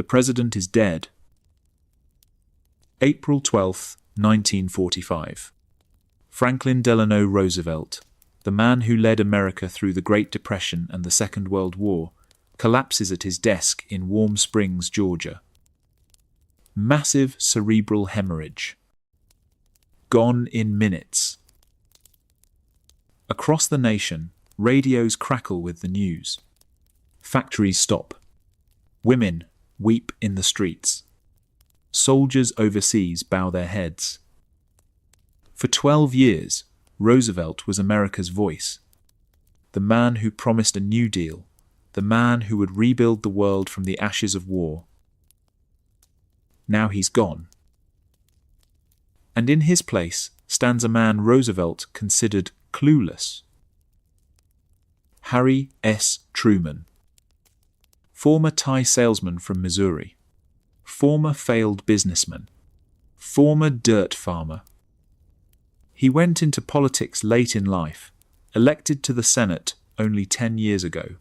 The president is dead. April 12, 1945. Franklin Delano Roosevelt, the man who led America through the Great Depression and the Second World War, collapses at his desk in Warm Springs, Georgia. Massive cerebral hemorrhage. Gone in minutes. Across the nation, radios crackle with the news. Factories stop. Women weep in the streets. Soldiers overseas bow their heads. For 12 years, Roosevelt was America's voice. The man who promised a New Deal, the man who would rebuild the world from the ashes of war. Now he's gone. And in his place stands a man Roosevelt considered clueless. Harry S. Truman. Former Thai salesman from Missouri. Former failed businessman. Former dirt farmer. He went into politics late in life, elected to the Senate only 10 years ago.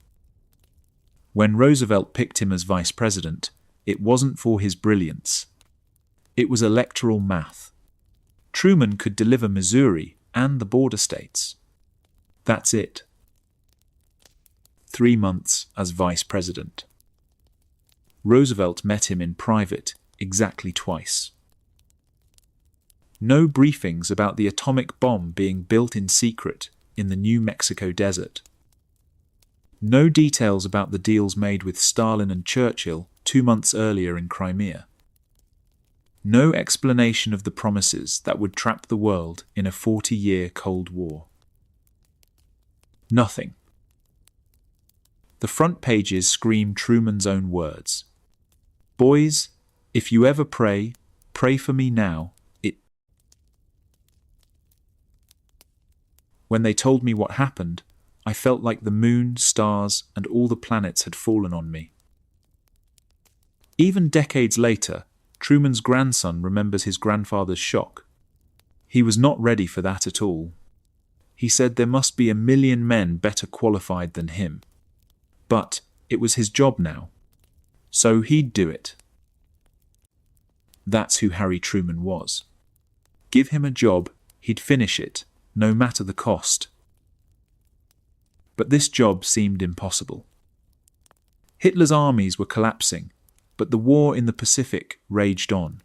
When Roosevelt picked him as vice president, it wasn't for his brilliance. It was electoral math. Truman could deliver Missouri and the border states. That's it. 3 months as vice president. Roosevelt met him in private exactly twice. No briefings about the atomic bomb being built in secret in the New Mexico desert. No details about the deals made with Stalin and Churchill 2 months earlier in Crimea. No explanation of the promises that would trap the world in a 40-year Cold War. Nothing. The front pages scream Truman's own words. Boys, if you ever pray, pray for me now. When they told me what happened, I felt like the moon, stars, and all the planets had fallen on me. Even decades later, Truman's grandson remembers his grandfather's shock. He was not ready for that at all. He said there must be 1 million men better qualified than him. But it was his job now. So he'd do it. That's who Harry Truman was. Give him a job, he'd finish it, no matter the cost. But this job seemed impossible. Hitler's armies were collapsing, but the war in the Pacific raged on.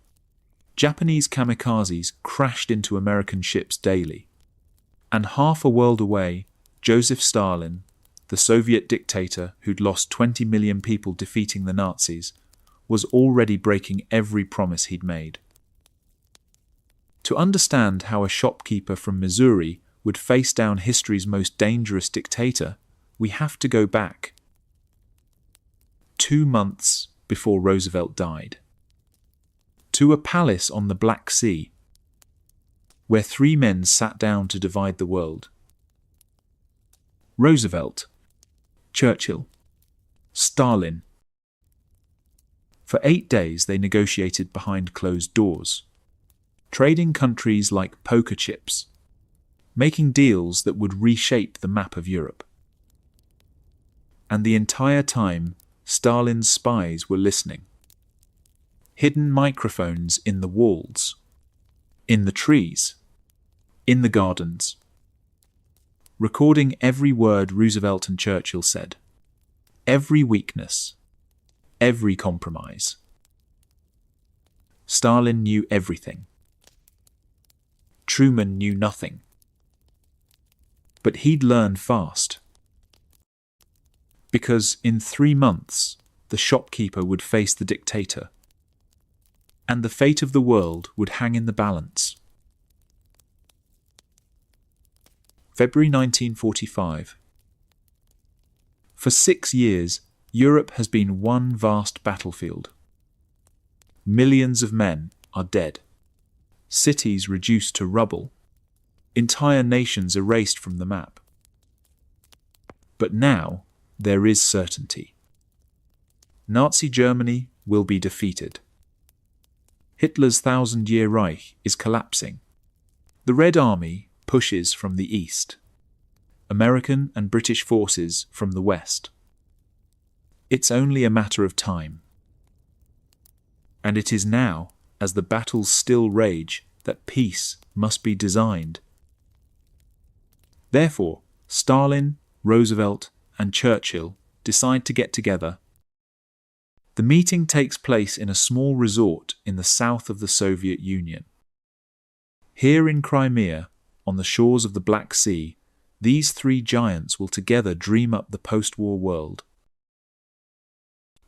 Japanese kamikazes crashed into American ships daily. And half a world away, Joseph Stalin, the Soviet dictator who'd lost 20 million people defeating the Nazis, was already breaking every promise he'd made. To understand how a shopkeeper from Missouri would face down history's most dangerous dictator, we have to go back 2 months before Roosevelt died, to a palace on the Black Sea, where 3 men sat down to divide the world. Roosevelt, Churchill, Stalin. For 8 days they negotiated behind closed doors, trading countries like poker chips, making deals that would reshape the map of Europe. And the entire time, Stalin's spies were listening. Hidden microphones in the walls, in the trees, in the gardens, recording every word Roosevelt and Churchill said, every weakness, every compromise. Stalin knew everything. Truman knew nothing. But he'd learn fast. Because in 3 months, the shopkeeper would face the dictator, and the fate of the world would hang in the balance. February 1945. For 6 years, Europe has been one vast battlefield. Millions of men are dead. Cities reduced to rubble. Entire nations erased from the map. But now, there is certainty. Nazi Germany will be defeated. Hitler's 1,000-year Reich is collapsing. The Red Army pushes from the east. American and British forces from the west. It's only a matter of time. And it is now, as the battles still rage, that peace must be designed. Therefore, Stalin, Roosevelt, and Churchill decide to get together. The meeting takes place in a small resort in the south of the Soviet Union. Here in Crimea, on the shores of the Black Sea, these three giants will together dream up the post-war world.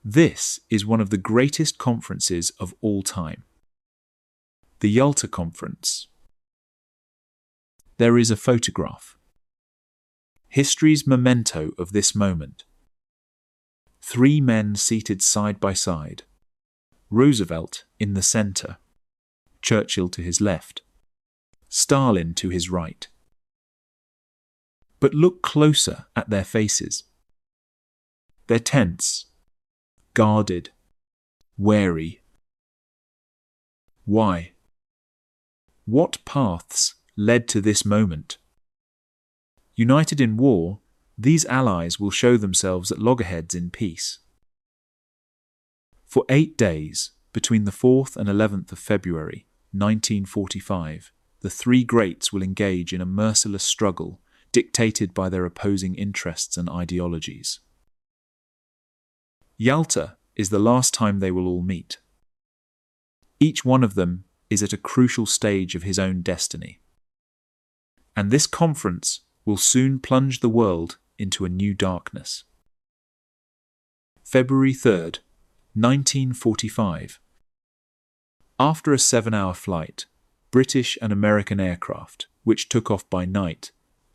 This is one of the greatest conferences of all time. The Yalta Conference. There is a photograph. History's memento of this moment. Three men seated side by side. Roosevelt in the center. Churchill to his left. Stalin to his right. But look closer at their faces. They're tense, guarded, wary. Why? What paths led to this moment? United in war, these allies will show themselves at loggerheads in peace. For 8 days, between the 4th and 11th of February, 1945, the three greats will engage in a merciless struggle dictated by their opposing interests and ideologies. Yalta is the last time they will all meet. Each one of them is at a crucial stage of his own destiny. And this conference will soon plunge the world into a new darkness. February 3rd, 1945. After a 7-hour flight, British and American aircraft, which took off by night,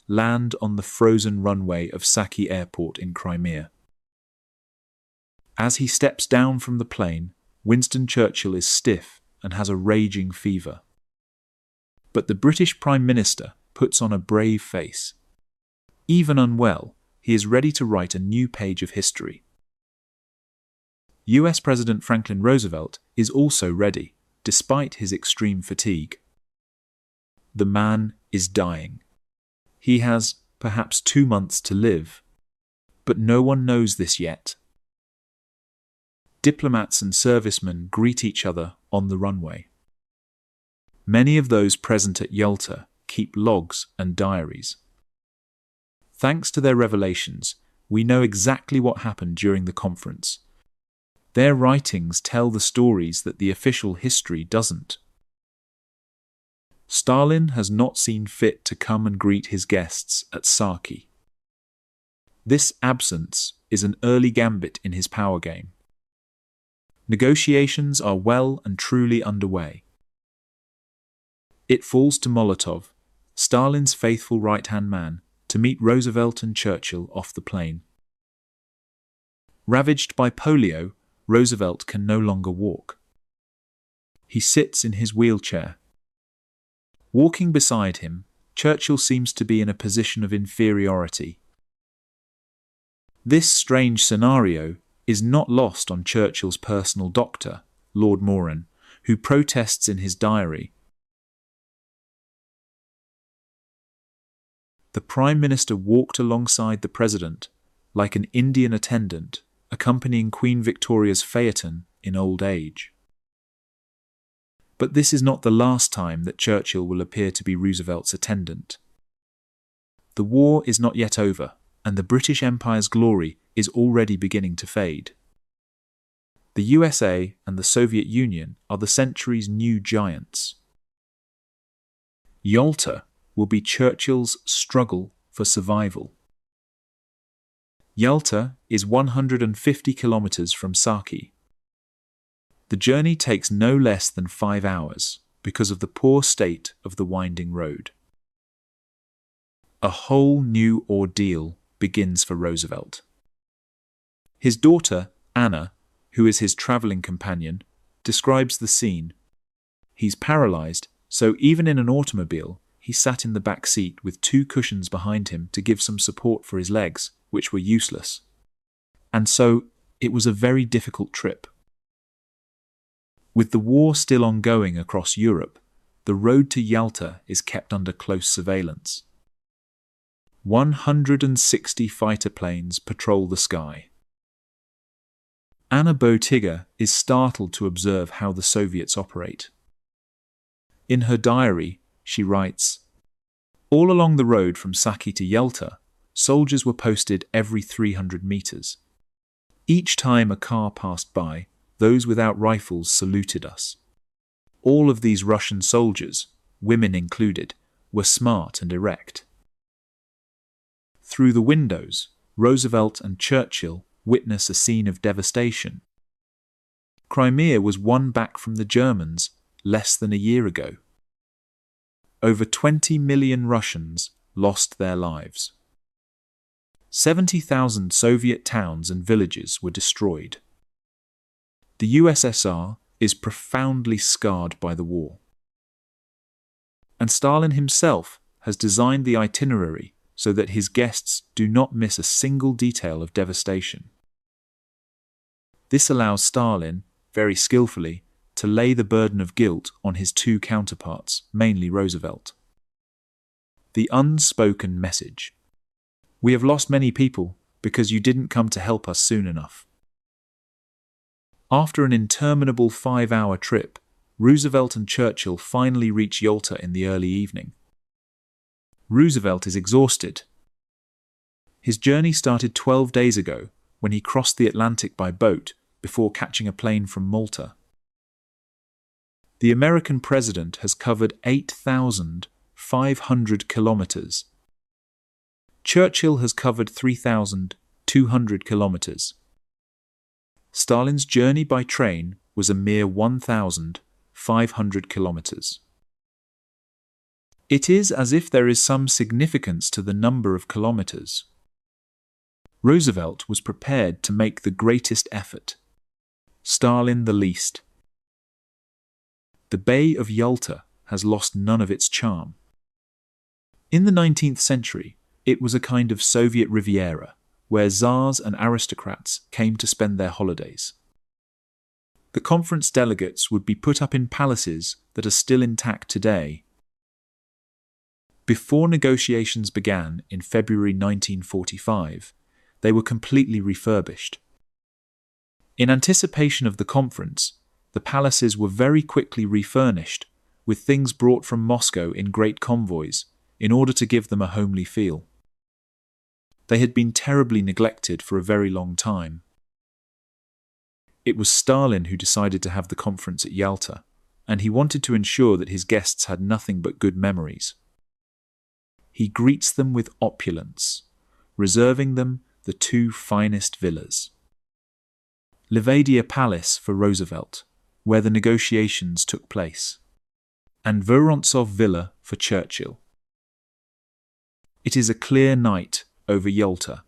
land on the frozen runway of Saki Airport in Crimea. As he steps down from the plane, Winston Churchill is stiff and has a raging fever. But the British Prime Minister puts on a brave face. Even unwell, he is ready to write a new page of history. US President Franklin Roosevelt is also ready, despite his extreme fatigue. The man is dying. He has perhaps 2 months to live, but no one knows this yet. Diplomats and servicemen greet each other on the runway. Many of those present at Yalta keep logs and diaries. Thanks to their revelations, we know exactly what happened during the conference. Their writings tell the stories that the official history doesn't. Stalin has not seen fit to come and greet his guests at Saki. This absence is an early gambit in his power game. Negotiations are well and truly underway. It falls to Molotov, Stalin's faithful right-hand man, to meet Roosevelt and Churchill off the plane. Ravaged by polio, Roosevelt can no longer walk. He sits in his wheelchair. Walking beside him, Churchill seems to be in a position of inferiority. This strange scenario is not lost on Churchill's personal doctor, Lord Moran, who protests in his diary. The Prime Minister walked alongside the President like an Indian attendant accompanying Queen Victoria's phaeton in old age. But this is not the last time that Churchill will appear to be Roosevelt's attendant. The war is not yet over, and the British Empire's glory is already beginning to fade. The USA and the Soviet Union are the century's new giants. Yalta will be Churchill's struggle for survival. Yalta is 150 kilometers from Saki. The journey takes no less than 5 hours because of the poor state of the winding road. A whole new ordeal begins for Roosevelt. His daughter, Anna, who is his traveling companion, describes the scene. He's paralyzed, so even in an automobile, he sat in the back seat with 2 cushions behind him to give some support for his legs, which were useless. And so, it was a very difficult trip. With the war still ongoing across Europe, the road to Yalta is kept under close surveillance. 160 fighter planes patrol the sky. Anna Botiga is startled to observe how the Soviets operate. In her diary, she writes, "All along the road from Saki to Yalta, soldiers were posted every 300 meters. Each time a car passed by, those without rifles saluted us. All of these Russian soldiers, women included, were smart and erect." Through the windows, Roosevelt and Churchill witness a scene of devastation. Crimea was won back from the Germans less than a year ago. Over 20 million Russians lost their lives. 70,000 Soviet towns and villages were destroyed. The USSR is profoundly scarred by the war. And Stalin himself has designed the itinerary so that his guests do not miss a single detail of devastation. This allows Stalin, very skillfully, to lay the burden of guilt on his two counterparts, mainly Roosevelt. The unspoken message. We have lost many people because you didn't come to help us soon enough. After an interminable 5-hour trip, Roosevelt and Churchill finally reach Yalta in the early evening. Roosevelt is exhausted. His journey started 12 days ago when he crossed the Atlantic by boat before catching a plane from Malta. The American president has covered 8,500 kilometers. Churchill has covered 3,200 kilometers. Stalin's journey by train was a mere 1,500 kilometers. It is as if there is some significance to the number of kilometers. Roosevelt was prepared to make the greatest effort, Stalin the least. The Bay of Yalta has lost none of its charm. In the 19th century, it was a kind of Soviet Riviera, where czars and aristocrats came to spend their holidays. The conference delegates would be put up in palaces that are still intact today. Before negotiations began in February 1945, they were completely refurbished. In anticipation of the conference, the palaces were very quickly refurnished, with things brought from Moscow in great convoys, in order to give them a homely feel. They had been terribly neglected for a very long time. It was Stalin who decided to have the conference at Yalta, and he wanted to ensure that his guests had nothing but good memories. He greets them with opulence, reserving them the two finest villas. Levadia Palace for Roosevelt, where the negotiations took place, and Vorontsov Villa for Churchill. It is a clear night over Yalta.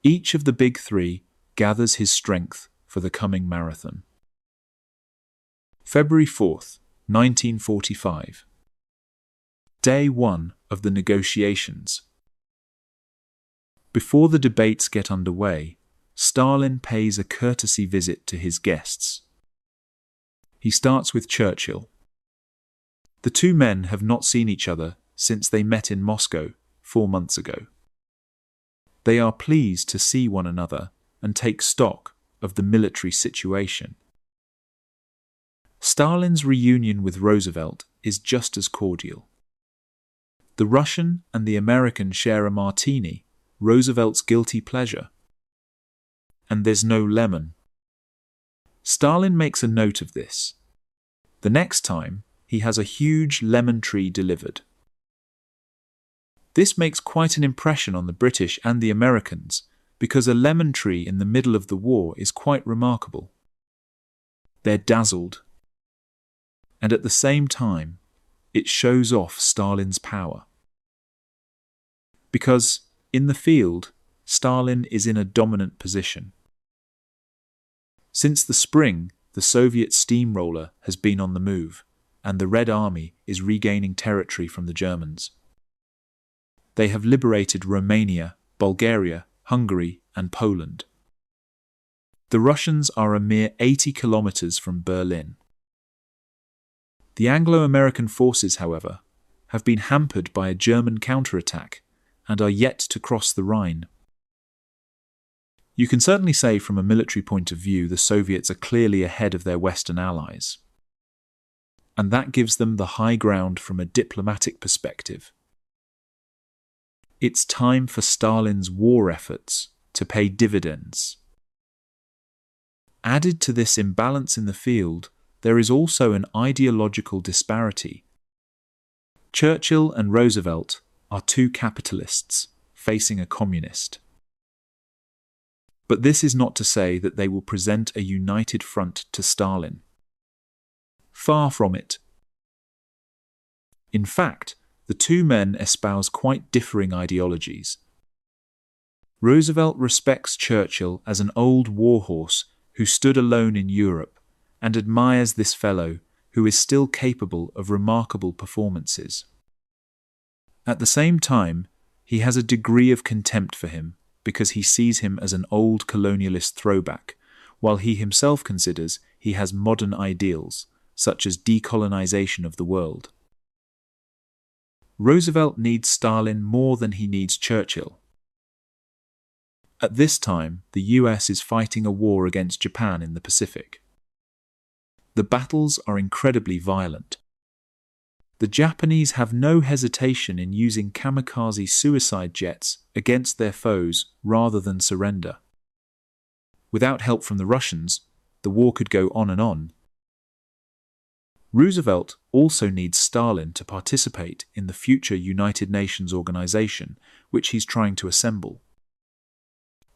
Each of the big three gathers his strength for the coming marathon. February 4th, 1945. Day 1 of the negotiations. Before the debates get underway, Stalin pays a courtesy visit to his guests. He starts with Churchill. The two men have not seen each other since they met in Moscow 4 months ago. They are pleased to see one another and take stock of the military situation. Stalin's reunion with Roosevelt is just as cordial. The Russian and the American share a martini, Roosevelt's guilty pleasure. And there's no lemon. Stalin makes a note of this. The next time, he has a huge lemon tree delivered. This makes quite an impression on the British and the Americans, because a lemon tree in the middle of the war is quite remarkable. They're dazzled. And at the same time, it shows off Stalin's power. Because, in the field, Stalin is in a dominant position. Since the spring, the Soviet steamroller has been on the move, and the Red Army is regaining territory from the Germans. They have liberated Romania, Bulgaria, Hungary, and Poland. The Russians are a mere 80 kilometers from Berlin. The Anglo-American forces, however, have been hampered by a German counterattack and are yet to cross the Rhine. You can certainly say from a military point of view the Soviets are clearly ahead of their Western allies. And that gives them the high ground from a diplomatic perspective. It's time for Stalin's war efforts to pay dividends. Added to this imbalance in the field, there is also an ideological disparity. Churchill and Roosevelt are two capitalists facing a communist. But this is not to say that they will present a united front to Stalin. Far from it. In fact, the two men espouse quite differing ideologies. Roosevelt respects Churchill as an old warhorse who stood alone in Europe and admires this fellow who is still capable of remarkable performances. At the same time, he has a degree of contempt for him because he sees him as an old colonialist throwback, while he himself considers he has modern ideals, such as decolonization of the world. Roosevelt needs Stalin more than he needs Churchill. At this time, the US is fighting a war against Japan in the Pacific. The battles are incredibly violent. The Japanese have no hesitation in using kamikaze suicide jets against their foes rather than surrender. Without help from the Russians, the war could go on and on. Roosevelt also needs Stalin to participate in the future United Nations organization, which he's trying to assemble.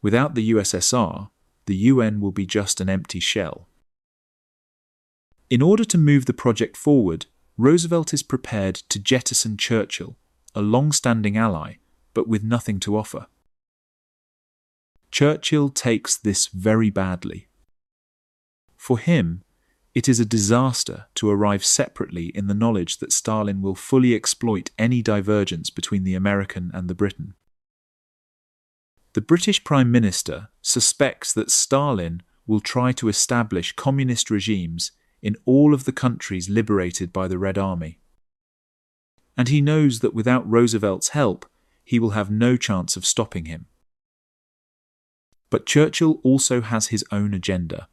Without the USSR, the UN will be just an empty shell. In order to move the project forward, Roosevelt is prepared to jettison Churchill, a long-standing ally, but with nothing to offer. Churchill takes this very badly. For him, it is a disaster to arrive separately in the knowledge that Stalin will fully exploit any divergence between the American and the Britain. The British Prime Minister suspects that Stalin will try to establish communist regimes in all of the countries liberated by the Red Army. And he knows that without Roosevelt's help, he will have no chance of stopping him. But Churchill also has his own agenda.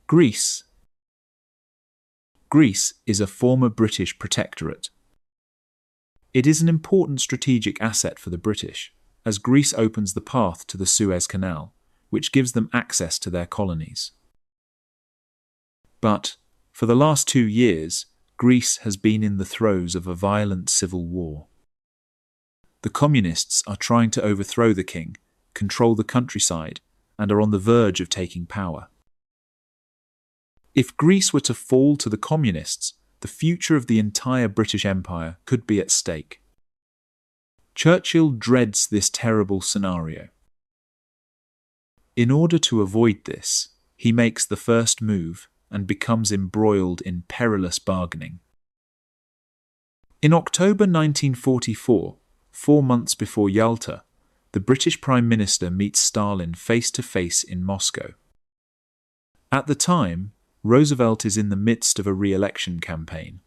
Greece is a former British protectorate. It is an important strategic asset for the British, as Greece opens the path to the Suez Canal, which gives them access to their colonies. But, for the last 2 years, Greece has been in the throes of a violent civil war. The communists are trying to overthrow the king, control the countryside, and are on the verge of taking power. If Greece were to fall to the communists, the future of the entire British Empire could be at stake. Churchill dreads this terrible scenario. In order to avoid this, he makes the first move and becomes embroiled in perilous bargaining. In October 1944, 4 months before Yalta, the British Prime Minister meets Stalin face-to-face in Moscow. At the time, Roosevelt is in the midst of a re-election campaign.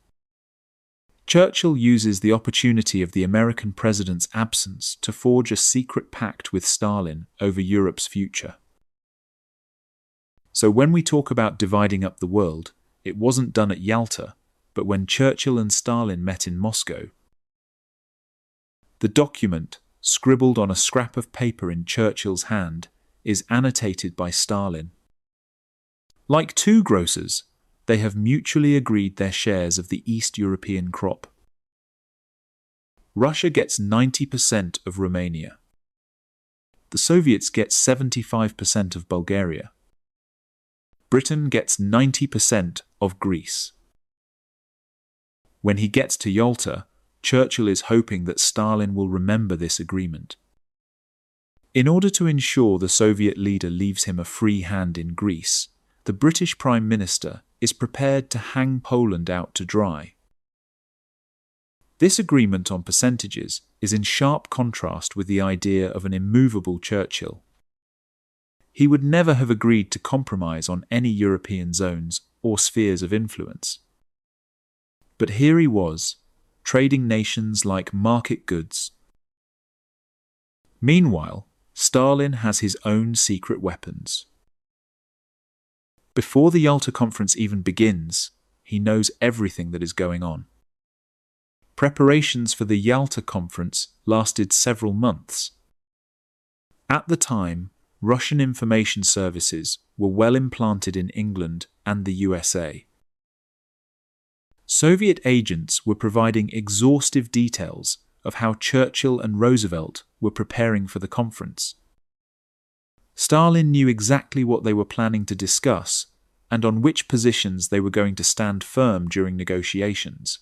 Churchill uses the opportunity of the American president's absence to forge a secret pact with Stalin over Europe's future. So when we talk about dividing up the world, it wasn't done at Yalta, but when Churchill and Stalin met in Moscow. The document, scribbled on a scrap of paper in Churchill's hand, is annotated by Stalin. Like two grocers, they have mutually agreed their shares of the East European crop. Russia gets 90% of Romania. The Soviets get 75% of Bulgaria. Britain gets 90% of Greece. When he gets to Yalta, Churchill is hoping that Stalin will remember this agreement. In order to ensure the Soviet leader leaves him a free hand in Greece, the British Prime Minister is prepared to hang Poland out to dry. This agreement on percentages is in sharp contrast with the idea of an immovable Churchill. He would never have agreed to compromise on any European zones or spheres of influence. But here he was, trading nations like market goods. Meanwhile, Stalin has his own secret weapons. Before the Yalta Conference even begins, he knows everything that is going on. Preparations for the Yalta Conference lasted several months. At the time, Russian information services were well implanted in England and the USA. Soviet agents were providing exhaustive details of how Churchill and Roosevelt were preparing for the conference. Stalin knew exactly what they were planning to discuss and on which positions they were going to stand firm during negotiations.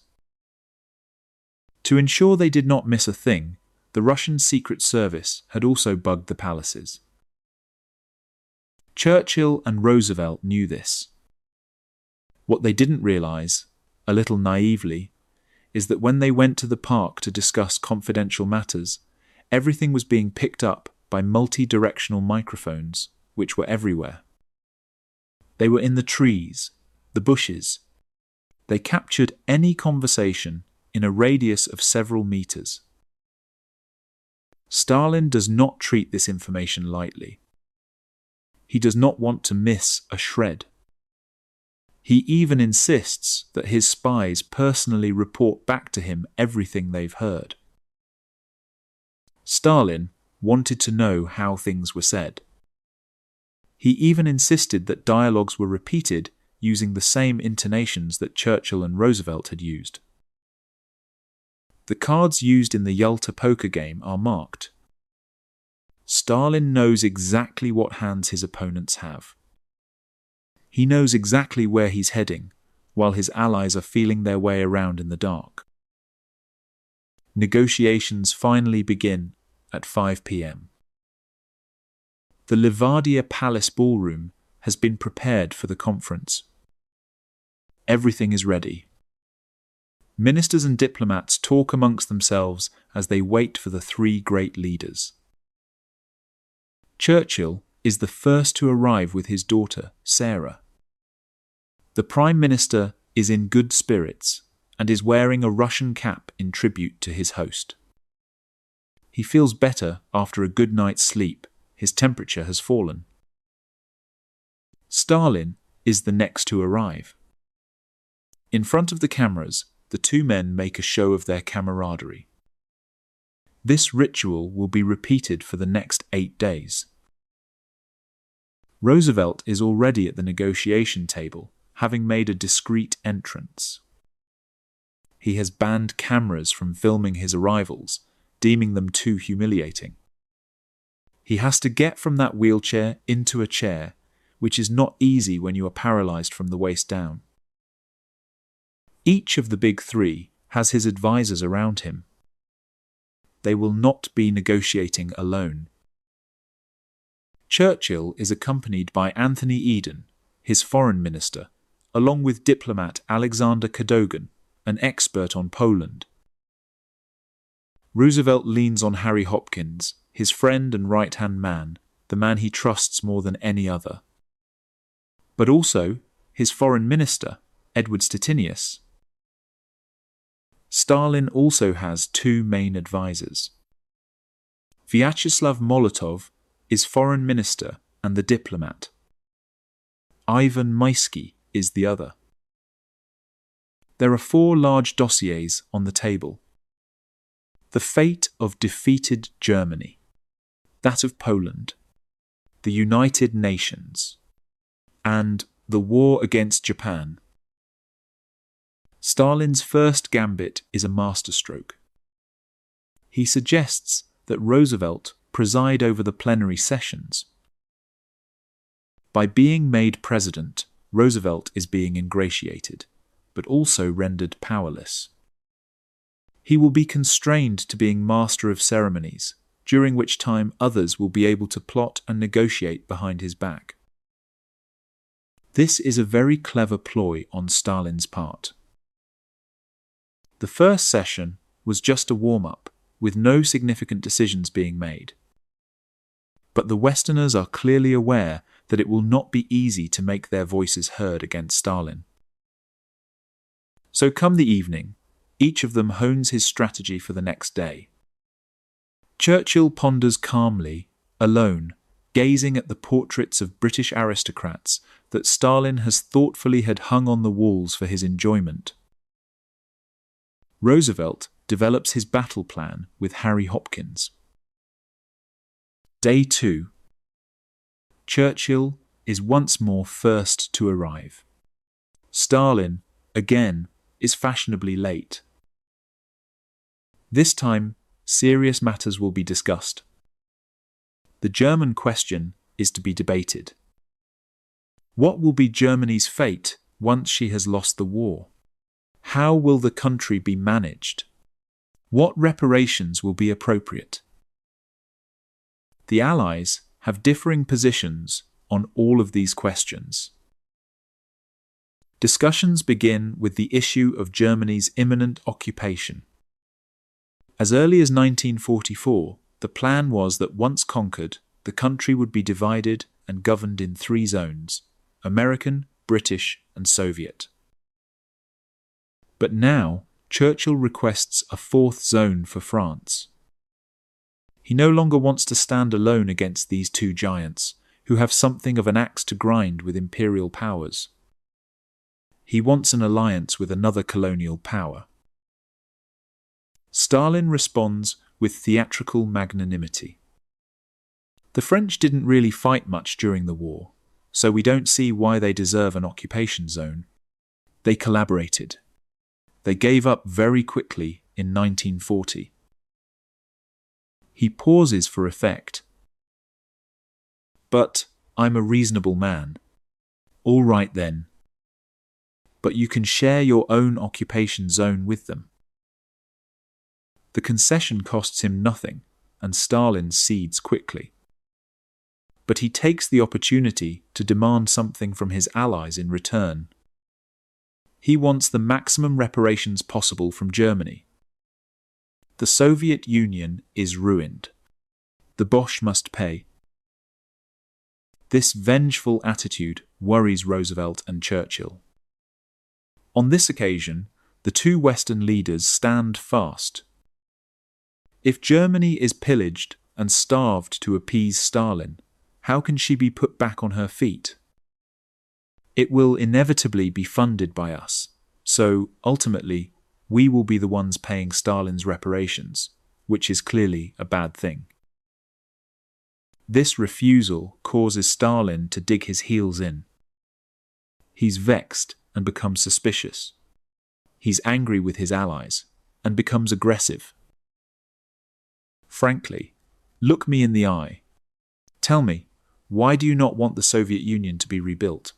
To ensure they did not miss a thing, the Russian Secret Service had also bugged the palaces. Churchill and Roosevelt knew this. What they didn't realize, a little naively, is that when they went to the park to discuss confidential matters, everything was being picked up by multi-directional microphones, which were everywhere. They were in the trees, the bushes. They captured any conversation in a radius of several meters. Stalin does not treat this information lightly. He does not want to miss a shred. He even insists that his spies personally report back to him everything they've heard. Stalin wanted to know how things were said. He even insisted that dialogues were repeated using the same intonations that Churchill and Roosevelt had used. The cards used in the Yalta poker game are marked. Stalin knows exactly what hands his opponents have. He knows exactly where he's heading, while his allies are feeling their way around in the dark. Negotiations finally begin at 5 p.m. The Livadia Palace ballroom has been prepared for the conference. Everything is ready. Ministers and diplomats talk amongst themselves as they wait for the three great leaders. Churchill is the first to arrive with his daughter, Sarah. The Prime Minister is in good spirits and is wearing a Russian cap in tribute to his host. He feels better after a good night's sleep. His temperature has fallen. Stalin is the next to arrive. In front of the cameras, the two men make a show of their camaraderie. This ritual will be repeated for the next 8 days. Roosevelt is already at the negotiation table, having made a discreet entrance. He has banned cameras from filming his arrivals, deeming them too humiliating. He has to get from that wheelchair into a chair, which is not easy when you are paralyzed from the waist down. Each of the big three has his advisors around him. They will not be negotiating alone. Churchill is accompanied by Anthony Eden, his foreign minister, along with diplomat Alexander Cadogan, an expert on Poland. Roosevelt leans on Harry Hopkins, his friend and right-hand man, the man he trusts more than any other. But also his foreign minister, Edward Stettinius. Stalin also has two main advisors. Vyacheslav Molotov is foreign minister and the diplomat. Ivan Maisky is the other. There are 4 large dossiers on the table. The fate of defeated Germany, that of Poland, the United Nations, and the war against Japan. Stalin's first gambit is a masterstroke. He suggests that Roosevelt preside over the plenary sessions. By being made president, Roosevelt is being ingratiated, but also rendered powerless. He will be constrained to being master of ceremonies, during which time others will be able to plot and negotiate behind his back. This is a very clever ploy on Stalin's part. The first session was just a warm-up, with no significant decisions being made. But the Westerners are clearly aware that it will not be easy to make their voices heard against Stalin. So come the evening, each of them hones his strategy for the next day. Churchill ponders calmly, alone, gazing at the portraits of British aristocrats that Stalin has thoughtfully had hung on the walls for his enjoyment. Roosevelt develops his battle plan with Harry Hopkins. Day 2. Churchill is once more first to arrive. Stalin, again, is fashionably late. This time, serious matters will be discussed. The German question is to be debated. What will be Germany's fate once she has lost the war? How will the country be managed? What reparations will be appropriate? The Allies have differing positions on all of these questions. Discussions begin with the issue of Germany's imminent occupation. As early as 1944, the plan was that once conquered, the country would be divided and governed in 3 zones: American, British, and Soviet. But now, Churchill requests a 4th zone for France. He no longer wants to stand alone against these 2 giants, who have something of an axe to grind with imperial powers. He wants an alliance with another colonial power. Stalin responds with theatrical magnanimity. The French didn't really fight much during the war, so we don't see why they deserve an occupation zone. They collaborated. They gave up very quickly in 1940. He pauses for effect. But I'm a reasonable man. All right then. But you can share your own occupation zone with them. The concession costs him nothing, and Stalin cedes quickly. But he takes the opportunity to demand something from his allies in return. He wants the maximum reparations possible from Germany. The Soviet Union is ruined. The Boche must pay. This vengeful attitude worries Roosevelt and Churchill. On this occasion, the 2 Western leaders stand fast. If Germany is pillaged and starved to appease Stalin, how can she be put back on her feet? It will inevitably be funded by us, so ultimately we will be the ones paying Stalin's reparations, which is clearly a bad thing. This refusal causes Stalin to dig his heels in. He's vexed and becomes suspicious. He's angry with his allies and becomes aggressive. Frankly, look me in the eye. Tell me, why do you not want the Soviet Union to be rebuilt?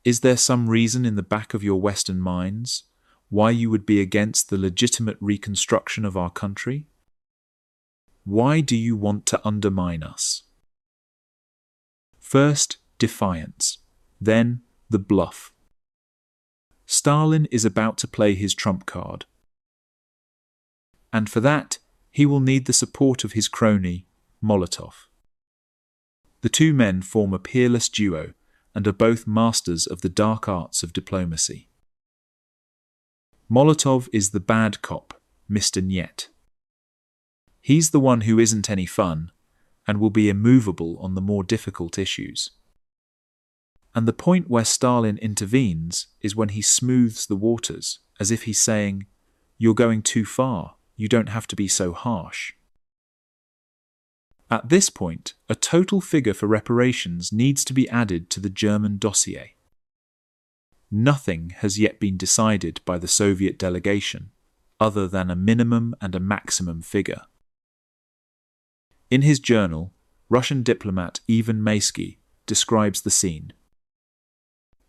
Is there some reason in the back of your Western minds why you would be against the legitimate reconstruction of our country? Why do you want to undermine us? First, defiance, then the bluff. Stalin is about to play his trump card. And for that, he will need the support of his crony, Molotov. The 2 men form a peerless duo and are both masters of the dark arts of diplomacy. Molotov is the bad cop, Mr. Niet. He's the one who isn't any fun and will be immovable on the more difficult issues. And the point where Stalin intervenes is when he smooths the waters, as if he's saying, "You're going too far. You don't have to be so harsh." At this point, a total figure for reparations needs to be added to the German dossier. Nothing has yet been decided by the Soviet delegation, other than a minimum and a maximum figure. In his journal, Russian diplomat Ivan Maysky describes the scene.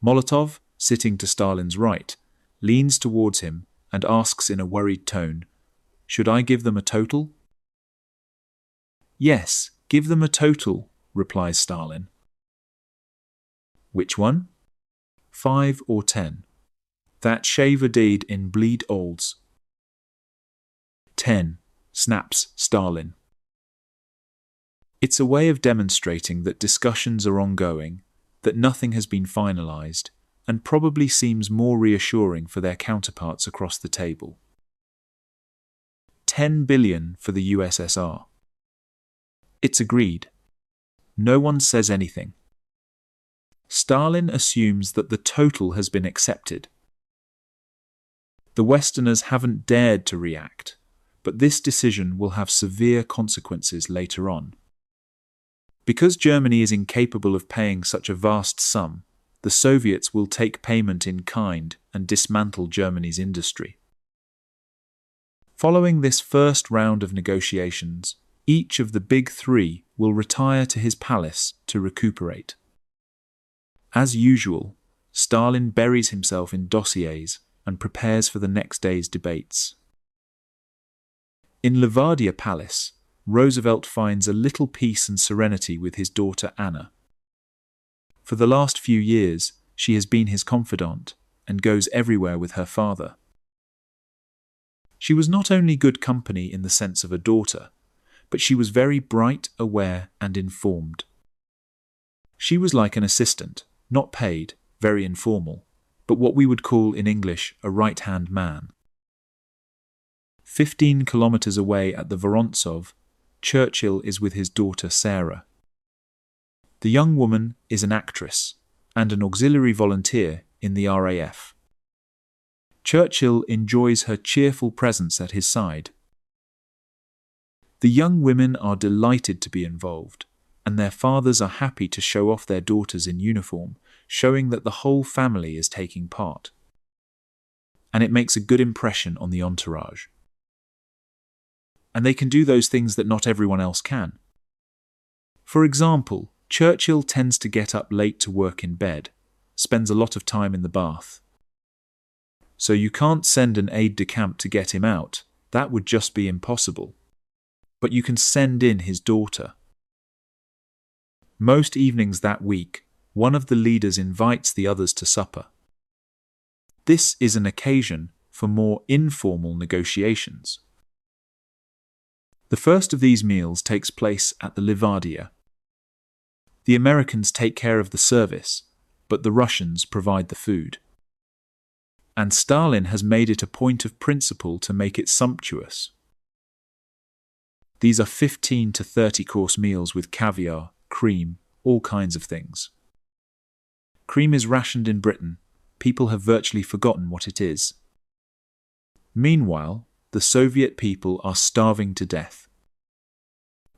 Molotov, sitting to Stalin's right, leans towards him and asks in a worried tone, "Should I give them a total?" "Yes, give them a total," replies Stalin. "Which one?" 5 or 10. That shaver deed in bleed olds. 10, snaps Stalin. It's a way of demonstrating that discussions are ongoing, that nothing has been finalized, and probably seems more reassuring for their counterparts across the table. 10 billion for the USSR. It's agreed. No one says anything. Stalin assumes that the total has been accepted. The Westerners haven't dared to react, but this decision will have severe consequences later on. Because Germany is incapable of paying such a vast sum, the Soviets will take payment in kind and dismantle Germany's industry. Following this first round of negotiations, each of the big three will retire to his palace to recuperate. As usual, Stalin buries himself in dossiers and prepares for the next day's debates. In Livadia Palace, Roosevelt finds a little peace and serenity with his daughter Anna. For the last few years, she has been his confidant and goes everywhere with her father. She was not only good company in the sense of a daughter, but she was very bright, aware, and informed. She was like an assistant, not paid, very informal, but what we would call in English a right-hand man. 15 kilometers away at the Vorontsov, Churchill is with his daughter Sarah. The young woman is an actress and an auxiliary volunteer in the RAF. Churchill enjoys her cheerful presence at his side. The young women are delighted to be involved, and their fathers are happy to show off their daughters in uniform, showing that the whole family is taking part. And it makes a good impression on the entourage. And they can do those things that not everyone else can. For example, Churchill tends to get up late to work in bed, spends a lot of time in the bath. So you can't send an aide-de-camp to get him out, that would just be impossible. But you can send in his daughter. Most evenings that week, one of the leaders invites the others to supper. This is an occasion for more informal negotiations. The first of these meals takes place at the Livadia. The Americans take care of the service, but the Russians provide the food. And Stalin has made it a point of principle to make it sumptuous. These are 15 to 30 course meals with caviar, cream, all kinds of things. Cream is rationed in Britain. People have virtually forgotten what it is. Meanwhile, the Soviet people are starving to death.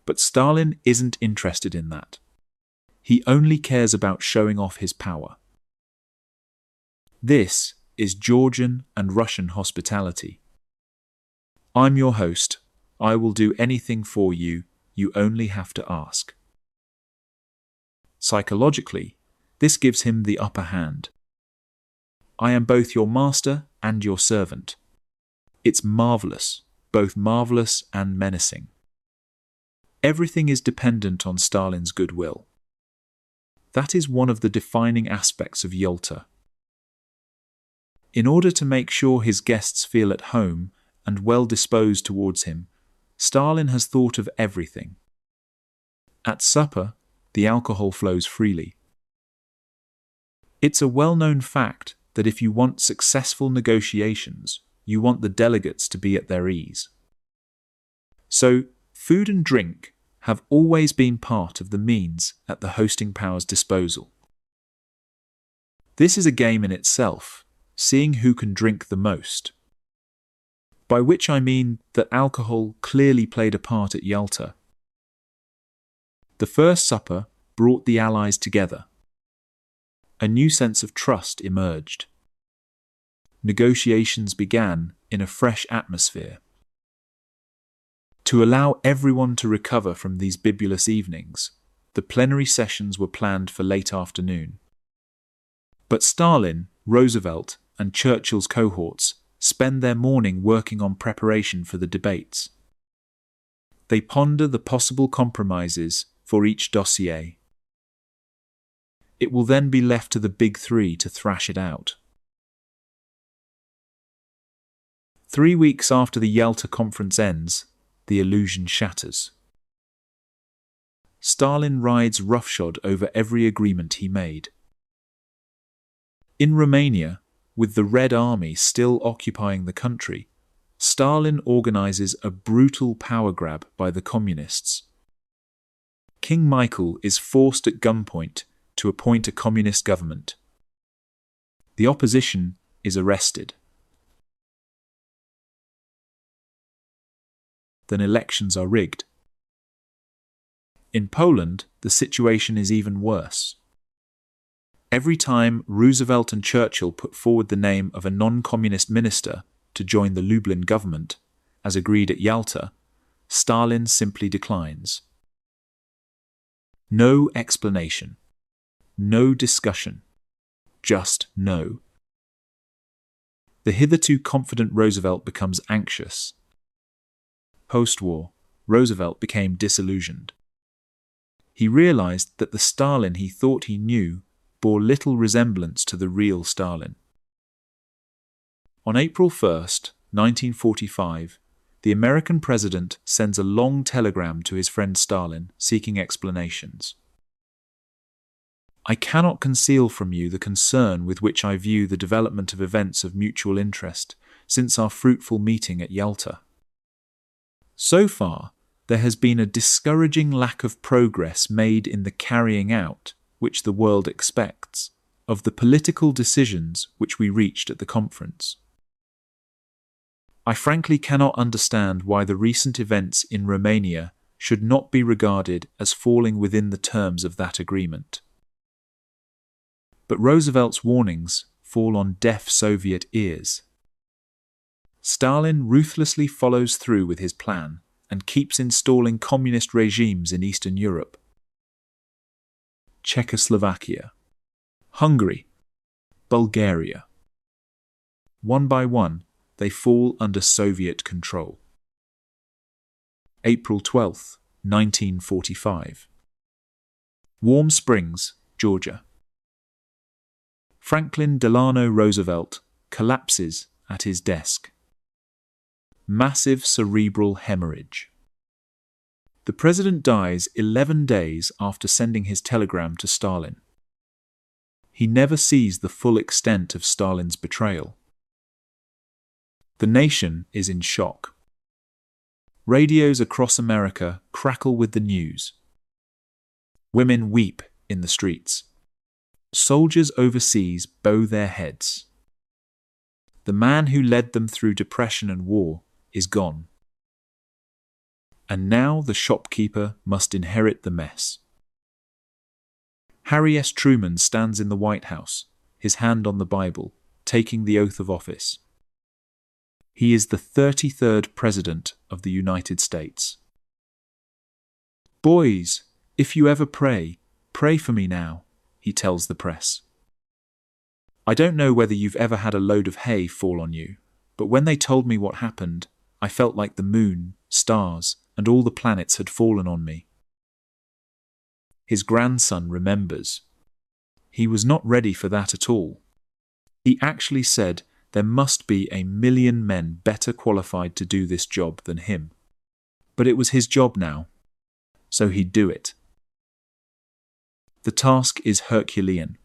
But Stalin isn't interested in that. He only cares about showing off his power. This is Georgian and Russian hospitality. I'm your host. I will do anything for you. You only have to ask. Psychologically, this gives him the upper hand. I am both your master and your servant. It's marvelous, both marvelous and menacing. Everything is dependent on Stalin's goodwill. That is one of the defining aspects of Yalta. In order to make sure his guests feel at home and well disposed towards him, Stalin has thought of everything. At supper, the alcohol flows freely. It's a well-known fact that if you want successful negotiations, you want the delegates to be at their ease. So, food and drink have always been part of the means at the hosting power's disposal. This is a game in itself, seeing who can drink the most. By which I mean that alcohol clearly played a part at Yalta. The first supper brought the Allies together. A new sense of trust emerged. Negotiations began in a fresh atmosphere. To allow everyone to recover from these bibulous evenings, the plenary sessions were planned for late afternoon. But Stalin, Roosevelt, and Churchill's cohorts spend their morning working on preparation for the debates. They ponder the possible compromises for each dossier. It will then be left to the big three to thrash it out. 3 weeks after the Yalta conference ends, the illusion shatters. Stalin rides roughshod over every agreement he made. In Romania, with the Red Army still occupying the country, Stalin organizes a brutal power grab by the communists. King Michael is forced at gunpoint to appoint a communist government. The opposition is arrested. Then elections are rigged. In Poland, the situation is even worse. Every time Roosevelt and Churchill put forward the name of a non-communist minister to join the Lublin government, as agreed at Yalta, Stalin simply declines. No explanation. No discussion. Just no. The hitherto confident Roosevelt becomes anxious. Post-war, Roosevelt became disillusioned. He realized that the Stalin he thought he knew bore little resemblance to the real Stalin. On April 1st, 1945, the American president sends a long telegram to his friend Stalin seeking explanations. I cannot conceal from you the concern with which I view the development of events of mutual interest since our fruitful meeting at Yalta. So far, there has been a discouraging lack of progress made in the carrying out, which the world expects, of the political decisions which we reached at the conference. I frankly cannot understand why the recent events in Romania should not be regarded as falling within the terms of that agreement. But Roosevelt's warnings fall on deaf Soviet ears. Stalin ruthlessly follows through with his plan and keeps installing communist regimes in Eastern Europe. Czechoslovakia, Hungary, Bulgaria. One by one, they fall under Soviet control. April 12, 1945. Warm Springs, Georgia. Franklin Delano Roosevelt collapses at his desk. Massive cerebral hemorrhage. The president dies 11 days after sending his telegram to Stalin. He never sees the full extent of Stalin's betrayal. The nation is in shock. Radios across America crackle with the news. Women weep in the streets. Soldiers overseas bow their heads. The man who led them through depression and war is gone. And now the shopkeeper must inherit the mess. Harry S. Truman stands in the White House, his hand on the Bible, taking the oath of office. He is the 33rd President of the United States. Boys, if you ever pray, pray for me now, he tells the press. I don't know whether you've ever had a load of hay fall on you, but when they told me what happened, I felt like the moon, stars, and all the planets had fallen on me. His grandson remembers. He was not ready for that at all. He actually said there must be 1 million men better qualified to do this job than him. But it was his job now, so he'd do it. The task is Herculean.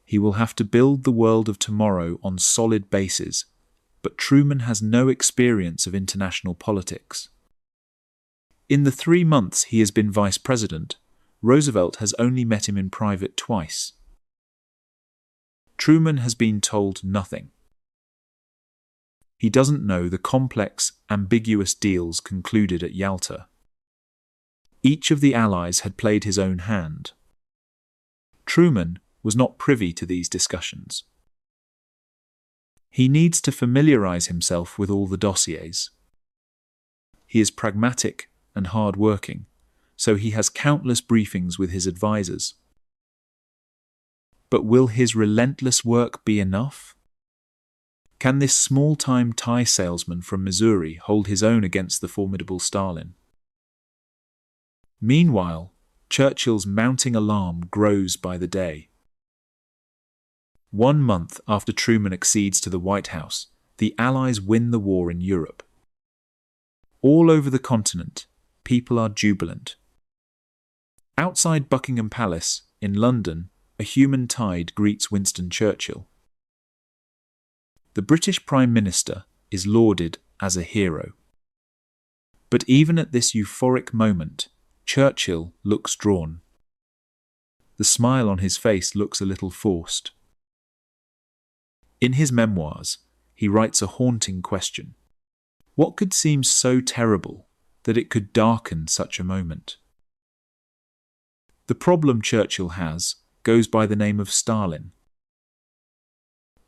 He will have to build the world of tomorrow on solid bases, but Truman has no experience of international politics. In the 3 months he has been vice president, Roosevelt has only met him in private twice. Truman has been told nothing. He doesn't know the complex, ambiguous deals concluded at Yalta. Each of the allies had played his own hand. Truman was not privy to these discussions. He needs to familiarize himself with all the dossiers. He is pragmatic and hard-working, so he has countless briefings with his advisors. But will his relentless work be enough? Can this small-time tie salesman from Missouri hold his own against the formidable Stalin? Meanwhile, Churchill's mounting alarm grows by the day. 1 month after Truman accedes to the White House, the Allies win the war in Europe. All over the continent, people are jubilant. Outside Buckingham Palace, in London, a human tide greets Winston Churchill. The British Prime Minister is lauded as a hero. But even at this euphoric moment, Churchill looks drawn. The smile on his face looks a little forced. In his memoirs, he writes a haunting question. What could seem so terrible that it could darken such a moment? The problem Churchill has goes by the name of Stalin.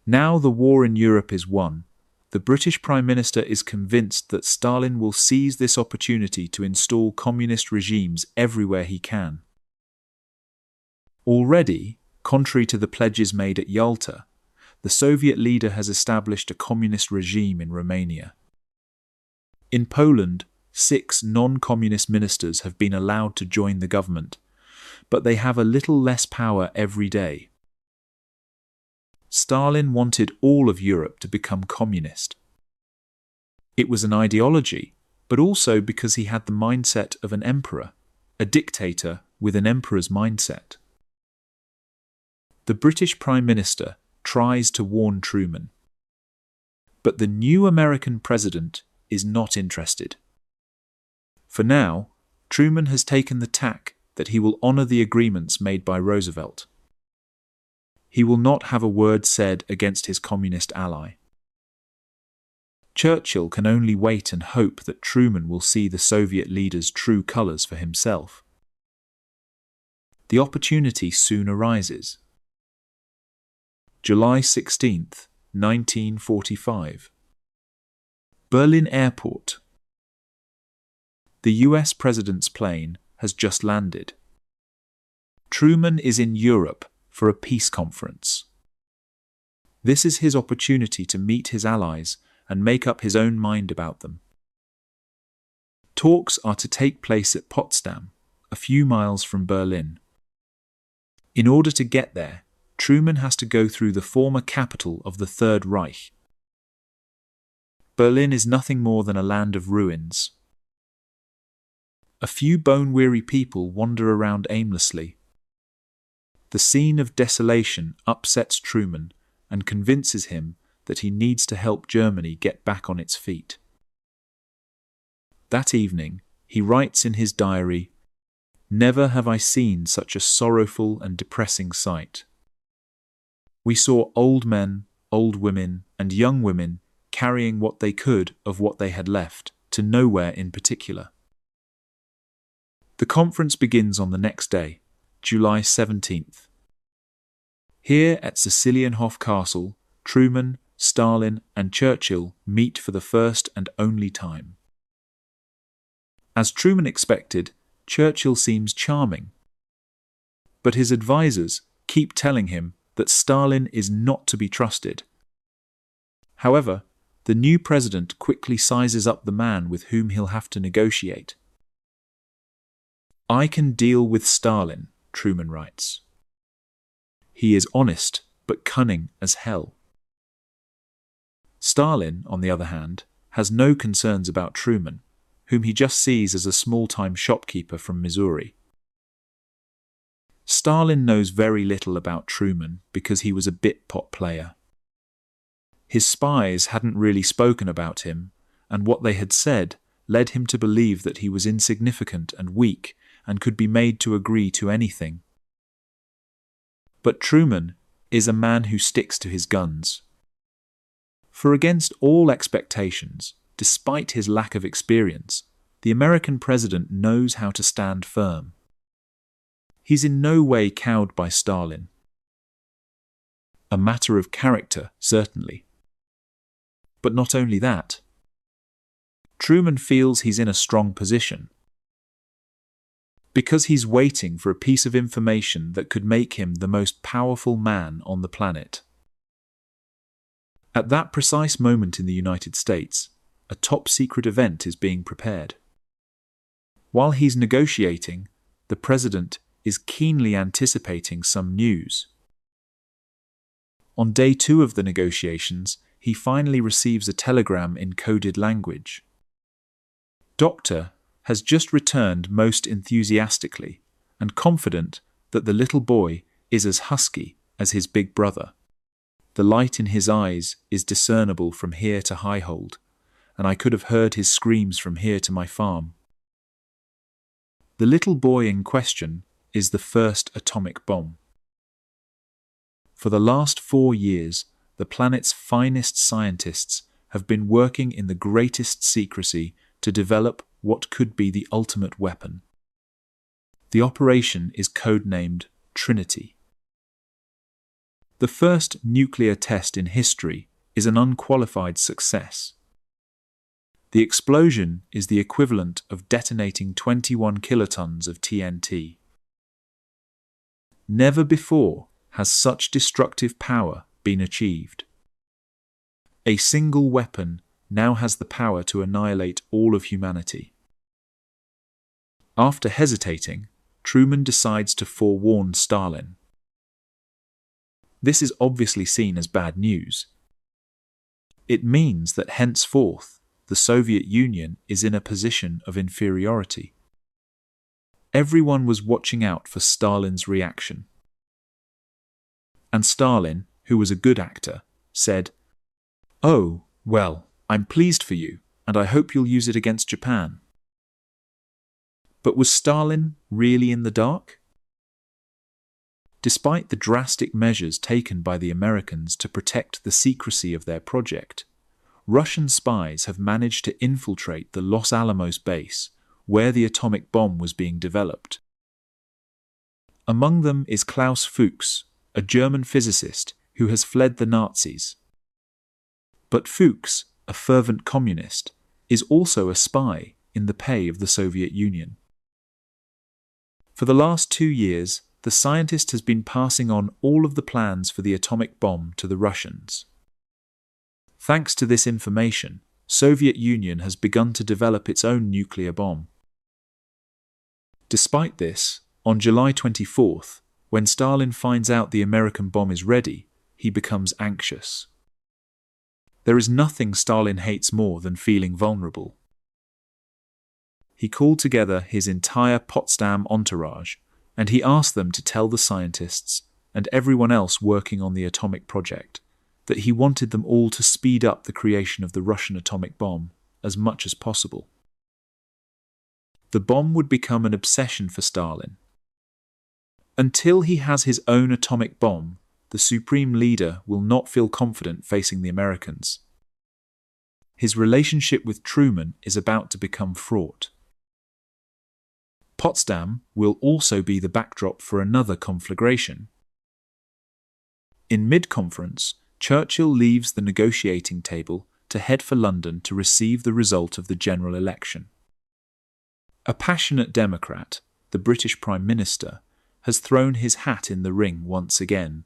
Now the war in Europe is won, the British Prime Minister is convinced that Stalin will seize this opportunity to install communist regimes everywhere he can. Already, contrary to the pledges made at Yalta, the Soviet leader has established a communist regime in Romania. In Poland, 6 non-communist ministers have been allowed to join the government, but they have a little less power every day. Stalin wanted all of Europe to become communist. It was an ideology, but also because he had the mindset of an emperor, a dictator with an emperor's mindset. The British Prime Minister tries to warn Truman. But the new American president is not interested. For now, Truman has taken the tack that he will honor the agreements made by Roosevelt. He will not have a word said against his communist ally. Churchill can only wait and hope that Truman will see the Soviet leader's true colors for himself. The opportunity soon arises. July 16th, 1945. Berlin Airport. The US President's plane has just landed. Truman is in Europe for a peace conference. This is his opportunity to meet his allies and make up his own mind about them. Talks are to take place at Potsdam, a few miles from Berlin. In order to get there, Truman has to go through the former capital of the Third Reich. Berlin is nothing more than a land of ruins. A few bone-weary people wander around aimlessly. The scene of desolation upsets Truman and convinces him that he needs to help Germany get back on its feet. That evening, he writes in his diary, "Never have I seen such a sorrowful and depressing sight. We saw old men, old women, and young women carrying what they could of what they had left, to nowhere in particular." The conference begins on the next day, July 17th. Here at Sicilienhof Castle, Truman, Stalin, and Churchill meet for the first and only time. As Truman expected, Churchill seems charming. But his advisors keep telling him that Stalin is not to be trusted. However, the new president quickly sizes up the man with whom he'll have to negotiate. "I can deal with Stalin," Truman writes. He is honest, but cunning as hell. Stalin, on the other hand, has no concerns about Truman, whom he just sees as a small-time shopkeeper from Missouri. Stalin knows very little about Truman because he was a bit-pot player. His spies hadn't really spoken about him, and what they had said led him to believe that he was insignificant and weak and could be made to agree to anything. But Truman is a man who sticks to his guns. For against all expectations, despite his lack of experience, the American president knows how to stand firm. He's in no way cowed by Stalin. A matter of character, certainly. But not only that. Truman feels he's in a strong position. Because he's waiting for a piece of information that could make him the most powerful man on the planet. At that precise moment in the United States, a top-secret event is being prepared. While he's negotiating, the president is keenly anticipating some news. On day 2 of the negotiations, he finally receives a telegram in coded language. Doctor has just returned most enthusiastically and confident that the little boy is as husky as his big brother. The light in his eyes is discernible from here to Highhold, and I could have heard his screams from here to my farm. The little boy in question is the first atomic bomb. For the last 4 years, the planet's finest scientists have been working in the greatest secrecy to develop what could be the ultimate weapon. The operation is codenamed Trinity. The first nuclear test in history is an unqualified success. The explosion is the equivalent of detonating 21 kilotons of TNT. Never before has such destructive power been achieved. A single weapon now has the power to annihilate all of humanity. After hesitating, Truman decides to forewarn Stalin. This is obviously seen as bad news. It means that henceforth, the Soviet Union is in a position of inferiority. Everyone was watching out for Stalin's reaction. And Stalin, who was a good actor, said, "Oh, well, I'm pleased for you, and I hope you'll use it against Japan." But was Stalin really in the dark? Despite the drastic measures taken by the Americans to protect the secrecy of their project, Russian spies have managed to infiltrate the Los Alamos base, where the atomic bomb was being developed. Among them is Klaus Fuchs, a German physicist who has fled the Nazis. But Fuchs, a fervent communist, is also a spy in the pay of the Soviet Union. For the last 2 years, the scientist has been passing on all of the plans for the atomic bomb to the Russians. Thanks to this information, Soviet Union has begun to develop its own nuclear bomb. Despite this, on July 24th, when Stalin finds out the American bomb is ready, he becomes anxious. There is nothing Stalin hates more than feeling vulnerable. He called together his entire Potsdam entourage, and he asked them to tell the scientists and everyone else working on the atomic project that he wanted them all to speed up the creation of the Russian atomic bomb as much as possible. The bomb would become an obsession for Stalin. Until he has his own atomic bomb, the supreme leader will not feel confident facing the Americans. His relationship with Truman is about to become fraught. Potsdam will also be the backdrop for another conflagration. In mid-conference, Churchill leaves the negotiating table to head for London to receive the result of the general election. A passionate Democrat, the British Prime Minister, has thrown his hat in the ring once again.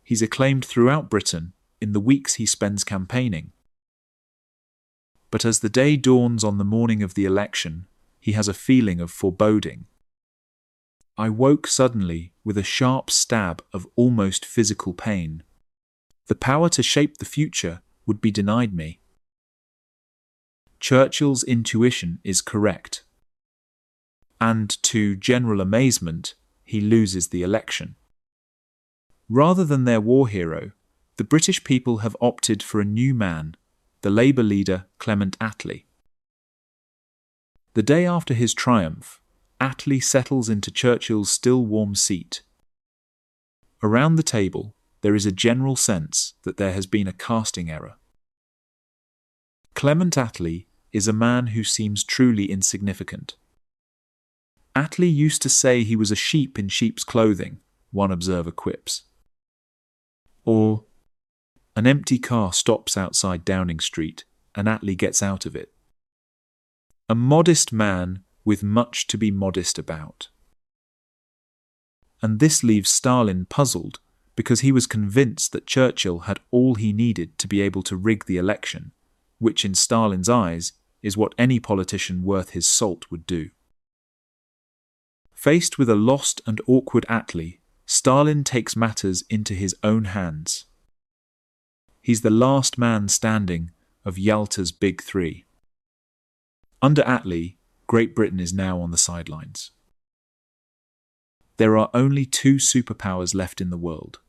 He's acclaimed throughout Britain in the weeks he spends campaigning. But as the day dawns on the morning of the election, he has a feeling of foreboding. "I woke suddenly with a sharp stab of almost physical pain. The power to shape the future would be denied me." Churchill's intuition is correct. And to general amazement, he loses the election. Rather than their war hero, the British people have opted for a new man, the Labour leader Clement Attlee. The day after his triumph, Attlee settles into Churchill's still warm seat. Around the table, there is a general sense that there has been a casting error. Clement Attlee is a man who seems truly insignificant. Attlee used to say he was a sheep in sheep's clothing, one observer quips. Or, an empty car stops outside Downing Street, and Attlee gets out of it. A modest man with much to be modest about. And this leaves Stalin puzzled, because he was convinced that Churchill had all he needed to be able to rig the election, which in Stalin's eyes is what any politician worth his salt would do. Faced with a lost and awkward Attlee, Stalin takes matters into his own hands. He's the last man standing of Yalta's Big Three. Under Attlee, Great Britain is now on the sidelines. There are only 2 superpowers left in the world: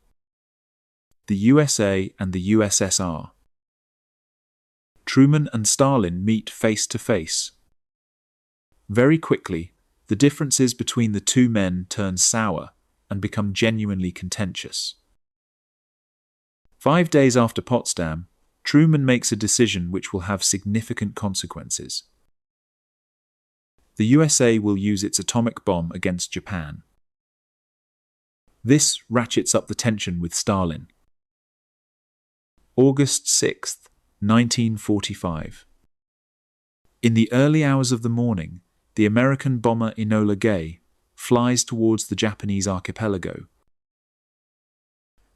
the USA and the USSR. Truman and Stalin meet face to face. Very quickly, the differences between the two men turn sour and become genuinely contentious. 5 days after Potsdam, Truman makes a decision which will have significant consequences. The USA will use its atomic bomb against Japan. This ratchets up the tension with Stalin. August 6, 1945. In the early hours of the morning, the American bomber Enola Gay flies towards the Japanese archipelago.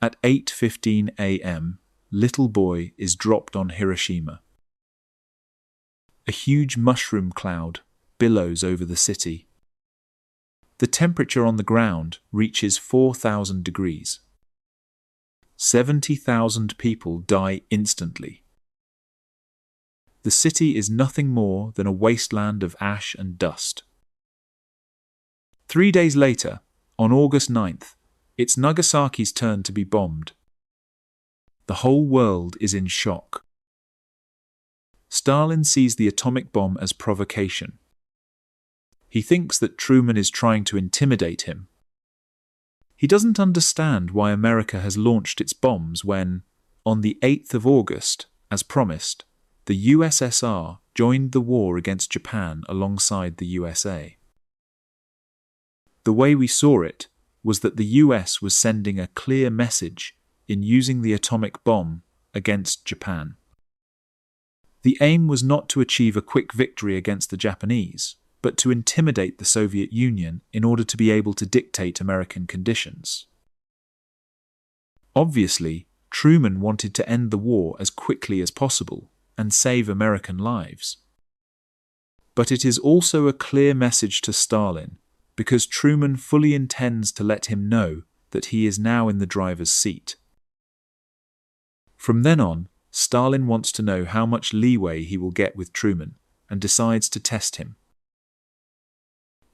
At 8:15 a.m., Little Boy is dropped on Hiroshima. A huge mushroom cloud billows over the city. The temperature on the ground reaches 4,000 degrees. 70,000 people die instantly. The city is nothing more than a wasteland of ash and dust. 3 days later, on August 9th, it's Nagasaki's turn to be bombed. The whole world is in shock. Stalin sees the atomic bomb as provocation. He thinks that Truman is trying to intimidate him. He doesn't understand why America has launched its bombs when, on the 8th of August, as promised, the USSR joined the war against Japan alongside the USA. The way we saw it was that the US was sending a clear message in using the atomic bomb against Japan. The aim was not to achieve a quick victory against the Japanese, but to intimidate the Soviet Union in order to be able to dictate American conditions. Obviously, Truman wanted to end the war as quickly as possible and save American lives. But it is also a clear message to Stalin, because Truman fully intends to let him know that he is now in the driver's seat. From then on, Stalin wants to know how much leeway he will get with Truman and decides to test him.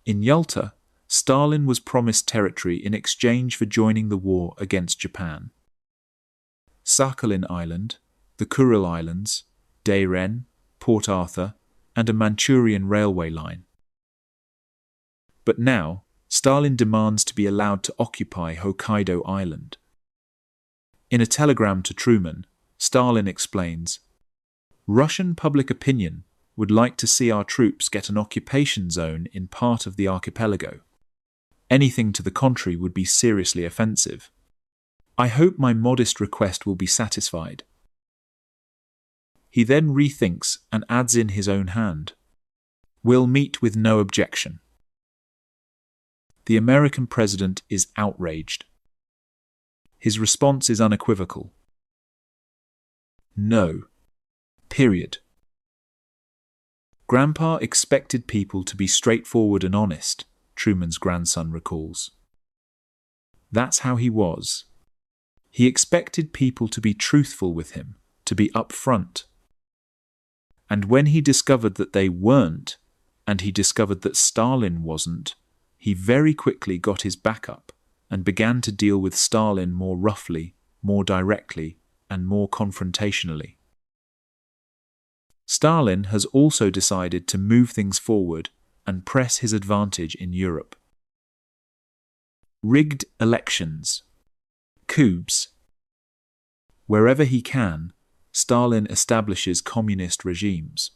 In Yalta, Stalin was promised territory in exchange for joining the war against Japan. Sakhalin Island, the Kuril Islands, Dairen, Port Arthur, and a Manchurian railway line. But now, Stalin demands to be allowed to occupy Hokkaido Island. In a telegram to Truman, Stalin explains, "Russian public opinion would like to see our troops get an occupation zone in part of the archipelago. Anything to the contrary would be seriously offensive. I hope my modest request will be satisfied." He then rethinks and adds in his own hand, "Will meet with no objection." The American president is outraged. His response is unequivocal. No. Period. Grandpa expected people to be straightforward and honest, Truman's grandson recalls. That's how he was. He expected people to be truthful with him, to be upfront. And when he discovered that they weren't, and he discovered that Stalin wasn't, he very quickly got his back up and began to deal with Stalin more roughly, more directly, and more confrontationally. Stalin has also decided to move things forward and press his advantage in Europe. Rigged elections. Coups. Wherever he can, Stalin establishes communist regimes.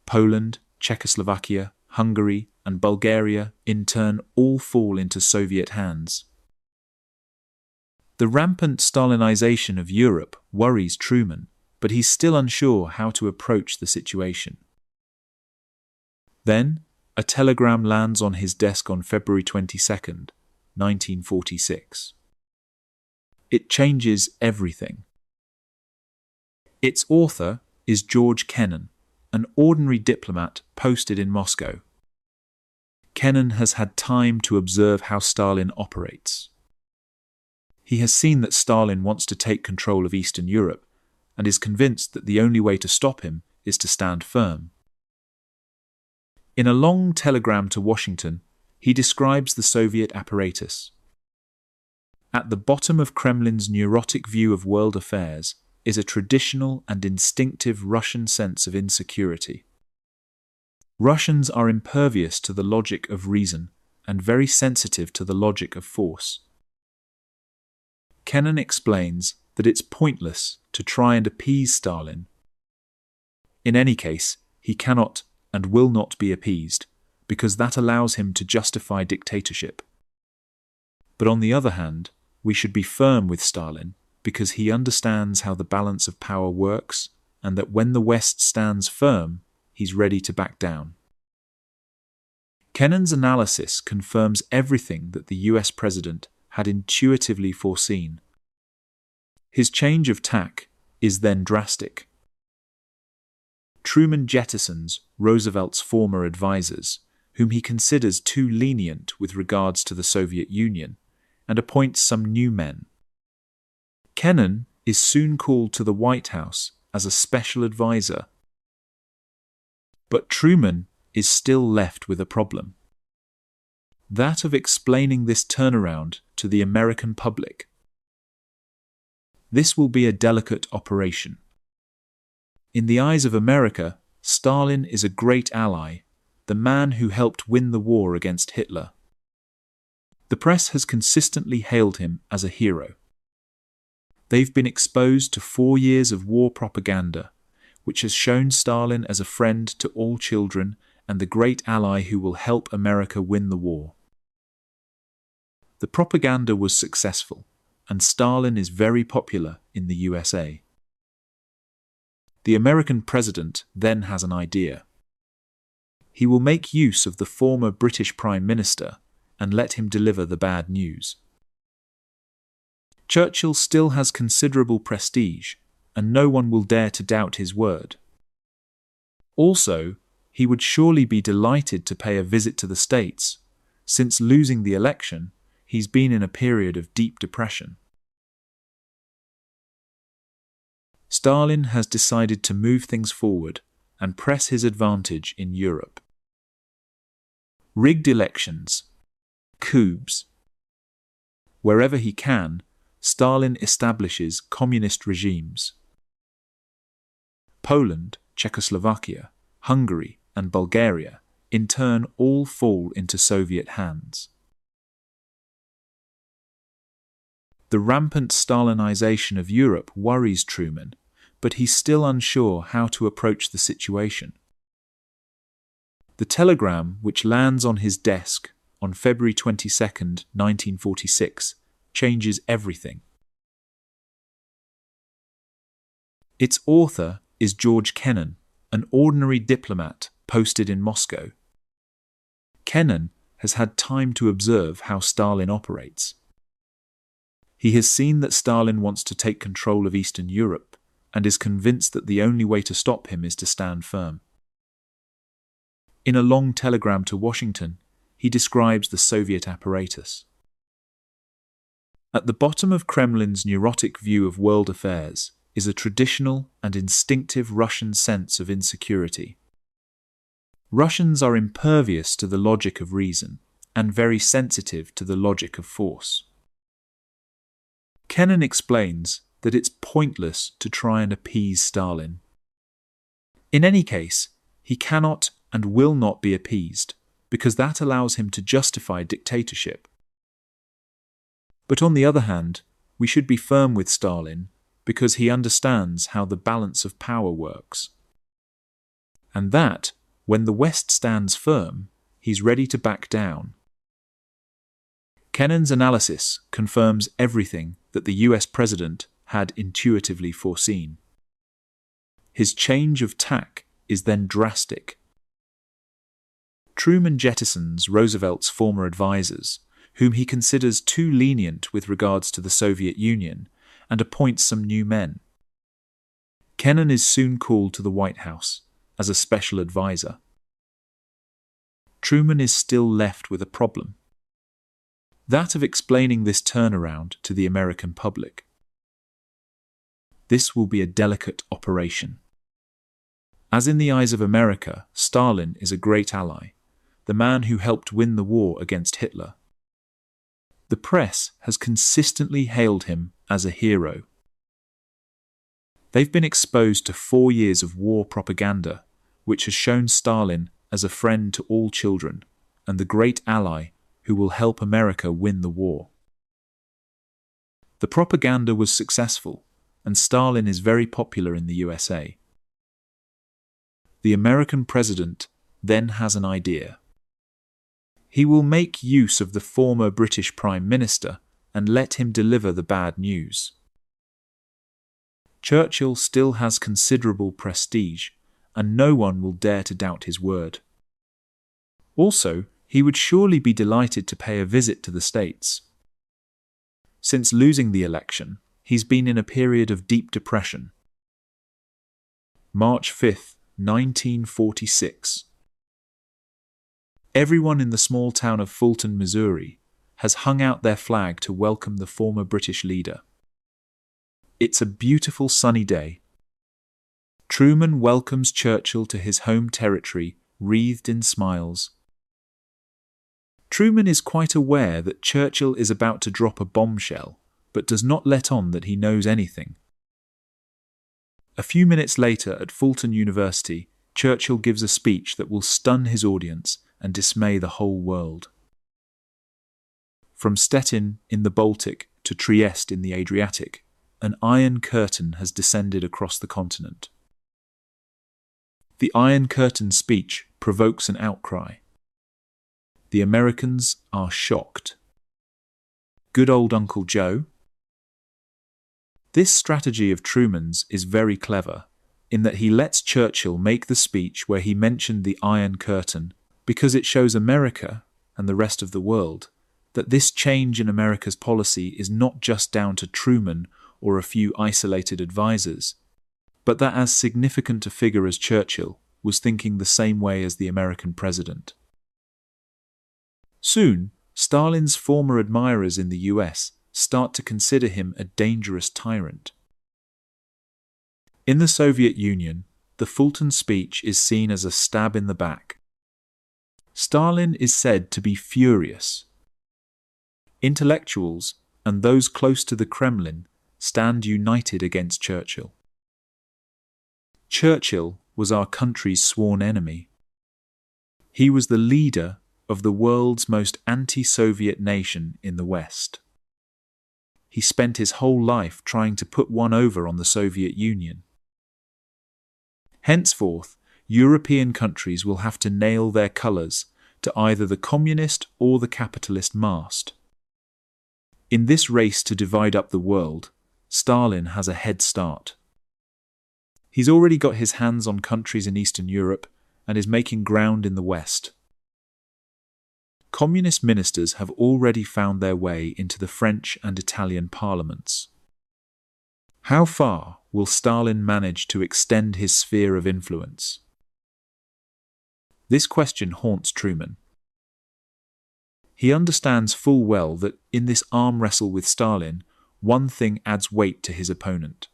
Poland, Czechoslovakia, Hungary, and Bulgaria, in turn, all fall into Soviet hands. The rampant Stalinization of Europe worries Truman, but he's still unsure how to approach the situation. Then, a telegram lands on his desk on February 22nd, 1946. It changes everything. Its author is George Kennan, an ordinary diplomat posted in Moscow. Kennan has had time to observe how Stalin operates. He has seen that Stalin wants to take control of Eastern Europe and is convinced that the only way to stop him is to stand firm. In a long telegram to Washington, he describes the Soviet apparatus. At the bottom of Kremlin's neurotic view of world affairs is a traditional and instinctive Russian sense of insecurity. Russians are impervious to the logic of reason and very sensitive to the logic of force. Kennan explains that it's pointless to try and appease Stalin. In any case, he cannot and will not be appeased, because that allows him to justify dictatorship. But on the other hand, we should be firm with Stalin, because he understands how the balance of power works, and that when the West stands firm, he's ready to back down. Kennan's analysis confirms everything that the US president had intuitively foreseen. His change of tack is then drastic. Truman jettisons Roosevelt's former advisers, whom he considers too lenient with regards to the Soviet Union, and appoints some new men. Kennan is soon called to the White House as a special advisor. But Truman is still left with a problem. That of explaining this turnaround to the American public. This will be a delicate operation. In the eyes of America, Stalin is a great ally, the man who helped win the war against Hitler. The press has consistently hailed him as a hero. They've been exposed to 4 years of war propaganda, which has shown Stalin as a friend to all children and the great ally who will help America win the war. The propaganda was successful, and Stalin is very popular in the USA. The American president then has an idea. He will make use of the former British Prime Minister and let him deliver the bad news. Churchill still has considerable prestige, and no one will dare to doubt his word. Also, he would surely be delighted to pay a visit to the States. Since losing the election, he's been in a period of deep depression. Stalin has decided to move things forward and press his advantage in Europe. Rigged elections, coups. Wherever he can, Stalin establishes communist regimes. Poland, Czechoslovakia, Hungary, and Bulgaria, in turn, all fall into Soviet hands. The rampant Stalinization of Europe worries Truman, but he's still unsure how to approach the situation. The telegram which lands on his desk on February 22, 1946, changes everything. Its author is George Kennan, an ordinary diplomat posted in Moscow. Kennan has had time to observe how Stalin operates. He has seen that Stalin wants to take control of Eastern Europe and is convinced that the only way to stop him is to stand firm. In a long telegram to Washington, he describes the Soviet apparatus. At the bottom of Kremlin's neurotic view of world affairs is a traditional and instinctive Russian sense of insecurity. Russians are impervious to the logic of reason and very sensitive to the logic of force. Kennan explains that it's pointless to try and appease Stalin. In any case, he cannot and will not be appeased, because that allows him to justify dictatorship. But on the other hand, we should be firm with Stalin, because he understands how the balance of power works. And that, when the West stands firm, he's ready to back down. Kennan's analysis confirms everything that the US president had intuitively foreseen. His change of tack is then drastic. Truman jettisons Roosevelt's former advisers, whom he considers too lenient with regards to the Soviet Union, and appoints some new men. Kennan is soon called to the White House as a special advisor. Truman is still left with a problem. That of explaining this turnaround to the American public. This will be a delicate operation. As in the eyes of America, Stalin is a great ally, the man who helped win the war against Hitler. The press has consistently hailed him as a hero. They've been exposed to 4 years of war propaganda, which has shown Stalin as a friend to all children and the great ally who will help America win the war. The propaganda was successful, and Stalin is very popular in the USA. The American president then has an idea. He will make use of the former British Prime Minister and let him deliver the bad news. Churchill still has considerable prestige, and no one will dare to doubt his word. Also, he would surely be delighted to pay a visit to the States. Since losing the election, he's been in a period of deep depression. March 5, 1946. Everyone in the small town of Fulton, Missouri, has hung out their flag to welcome the former British leader. It's a beautiful sunny day. Truman welcomes Churchill to his home territory, wreathed in smiles. Truman is quite aware that Churchill is about to drop a bombshell, but does not let on that he knows anything. A few minutes later at Fulton University, Churchill gives a speech that will stun his audience and dismay the whole world. From Stettin in the Baltic to Trieste in the Adriatic, an iron curtain has descended across the continent. The Iron Curtain speech provokes an outcry. The Americans are shocked. Good old Uncle Joe? This strategy of Truman's is very clever, in that he lets Churchill make the speech where he mentioned the Iron Curtain because it shows America, and the rest of the world, that this change in America's policy is not just down to Truman or a few isolated advisors, but that as significant a figure as Churchill was thinking the same way as the American president. Soon, Stalin's former admirers in the US start to consider him a dangerous tyrant. In the Soviet Union, the Fulton speech is seen as a stab in the back. Stalin is said to be furious. Intellectuals and those close to the Kremlin stand united against Churchill. Churchill was our country's sworn enemy. He was the leader of the world's most anti-Soviet nation in the West. He spent his whole life trying to put one over on the Soviet Union. Henceforth, European countries will have to nail their colours to either the communist or the capitalist mast. In this race to divide up the world, Stalin has a head start. He's already got his hands on countries in Eastern Europe and is making ground in the West. Communist ministers have already found their way into the French and Italian parliaments. How far will Stalin manage to extend his sphere of influence? This question haunts Truman. He understands full well that in this arm wrestle with Stalin, one thing adds weight to his opponent: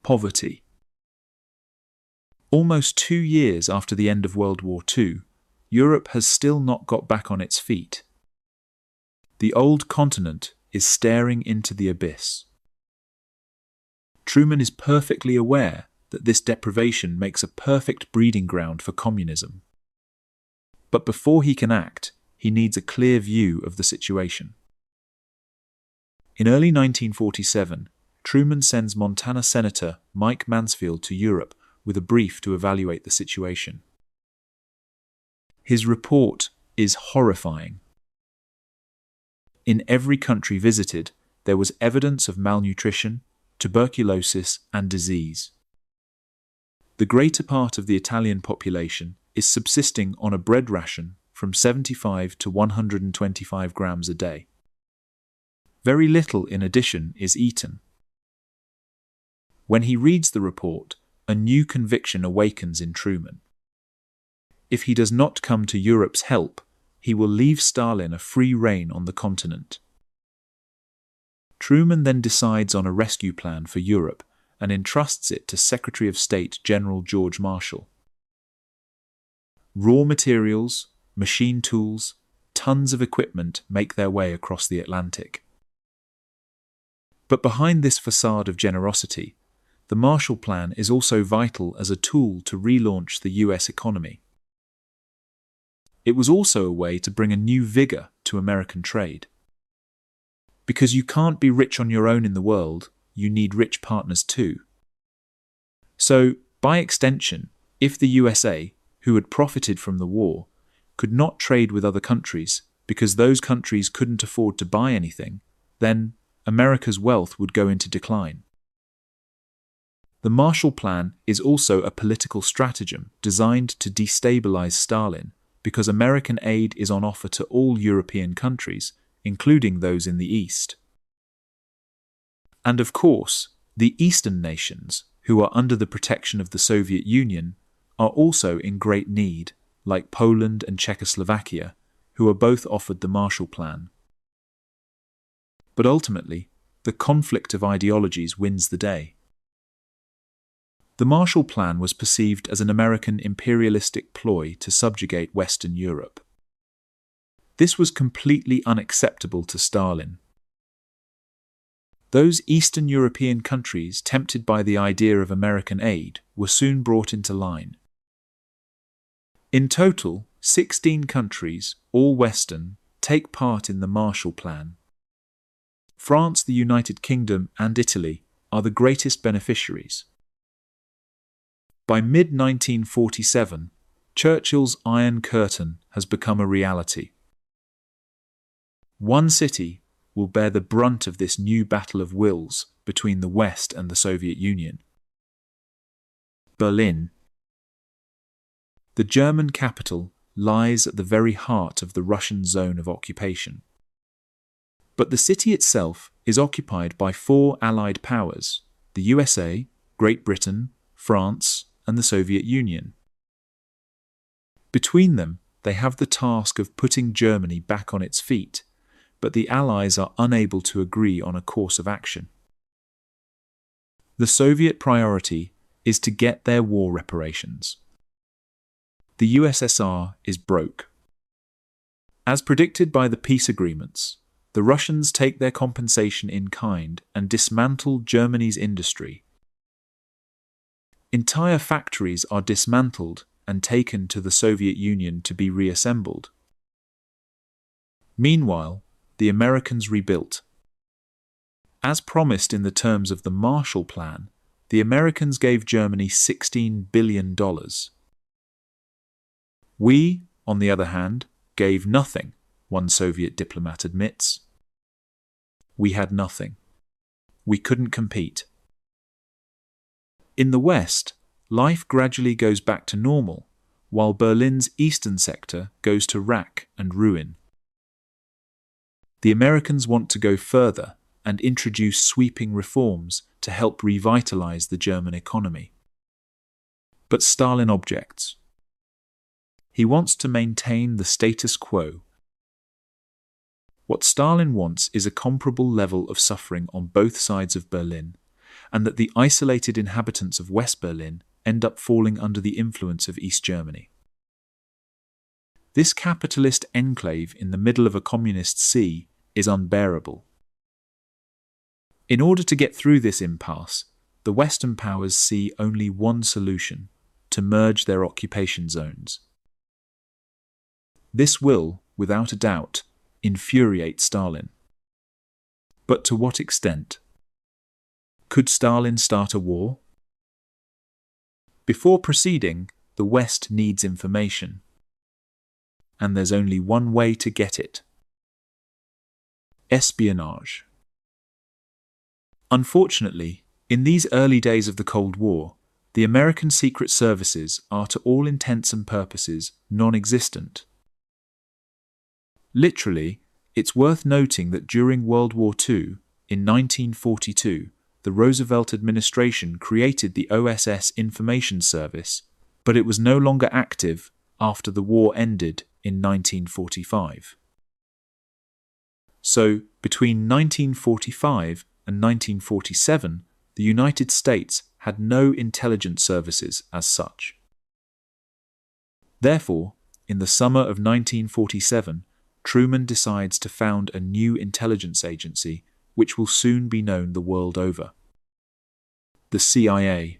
poverty. Almost 2 years after the end of World War II, Europe has still not got back on its feet. The old continent is staring into the abyss. Truman is perfectly aware that this deprivation makes a perfect breeding ground for communism. But before he can act, he needs a clear view of the situation. In early 1947, Truman sends Montana Senator Mike Mansfield to Europe with a brief to evaluate the situation. His report is horrifying. In every country visited, there was evidence of malnutrition, tuberculosis, and disease. The greater part of the Italian population is subsisting on a bread ration from 75 to 125 grams a day. Very little in addition is eaten. When he reads the report, a new conviction awakens in Truman. If he does not come to Europe's help, he will leave Stalin a free rein on the continent. Truman then decides on a rescue plan for Europe and entrusts it to Secretary of State General George Marshall. Raw materials, machine tools, tons of equipment make their way across the Atlantic. But behind this facade of generosity, the Marshall Plan is also vital as a tool to relaunch the US economy. it was also a way to bring a new vigor to American trade. Because you can't be rich on your own in the world, you need rich partners too. So, by extension, if the USA, who had profited from the war, could not trade with other countries because those countries couldn't afford to buy anything, then America's wealth would go into decline. The Marshall Plan is also a political stratagem designed to destabilize Stalin because American aid is on offer to all European countries, including those in the East. And of course, the Eastern nations, who are under the protection of the Soviet Union, are also in great need, like Poland and Czechoslovakia, who are both offered the Marshall Plan. But ultimately, the conflict of ideologies wins the day. The Marshall Plan was perceived as an American imperialistic ploy to subjugate Western Europe. This was completely unacceptable to Stalin. Those Eastern European countries tempted by the idea of American aid were soon brought into line. In total, 16 countries, all Western, take part in the Marshall Plan. France, the United Kingdom, and Italy are the greatest beneficiaries. By mid-1947, Churchill's Iron Curtain has become a reality. One city will bear the brunt of this new battle of wills between the West and the Soviet Union. Berlin. The German capital lies at the very heart of the Russian zone of occupation. But the city itself is occupied by 4 Allied powers: the USA, Great Britain, France, and the Soviet Union. Between them, they have the task of putting Germany back on its feet, but the Allies are unable to agree on a course of action. The Soviet priority is to get their war reparations. The USSR is broke. As predicted by the peace agreements, the Russians take their compensation in kind and dismantle Germany's industry. Entire factories are dismantled and taken to the Soviet Union to be reassembled. Meanwhile, the Americans rebuilt. As promised in the terms of the Marshall Plan, the Americans gave Germany $16 billion. We, on the other hand, gave nothing, one Soviet diplomat admits. We had nothing. We couldn't compete. In the West, life gradually goes back to normal, while Berlin's eastern sector goes to rack and ruin. The Americans want to go further and introduce sweeping reforms to help revitalize the German economy. But Stalin objects. He wants to maintain the status quo. What Stalin wants is a comparable level of suffering on both sides of Berlin, and that the isolated inhabitants of West Berlin end up falling under the influence of East Germany. This capitalist enclave in the middle of a communist sea is unbearable. In order to get through this impasse, the Western powers see only one solution: to merge their occupation zones. This will, without a doubt, infuriate Stalin. But to what extent? Could Stalin start a war? Before proceeding, the West needs information. And there's only one way to get it: espionage. Unfortunately, in these early days of the Cold War, the American secret services are to all intents and purposes non-existent. Literally, it's worth noting that during World War II, in 1942, the Roosevelt administration created the OSS Information Service, but it was no longer active after the war ended in 1945. So, between 1945 and 1947, the United States had no intelligence services as such. Therefore, in the summer of 1947, Truman decides to found a new intelligence agency which will soon be known the world over: the CIA.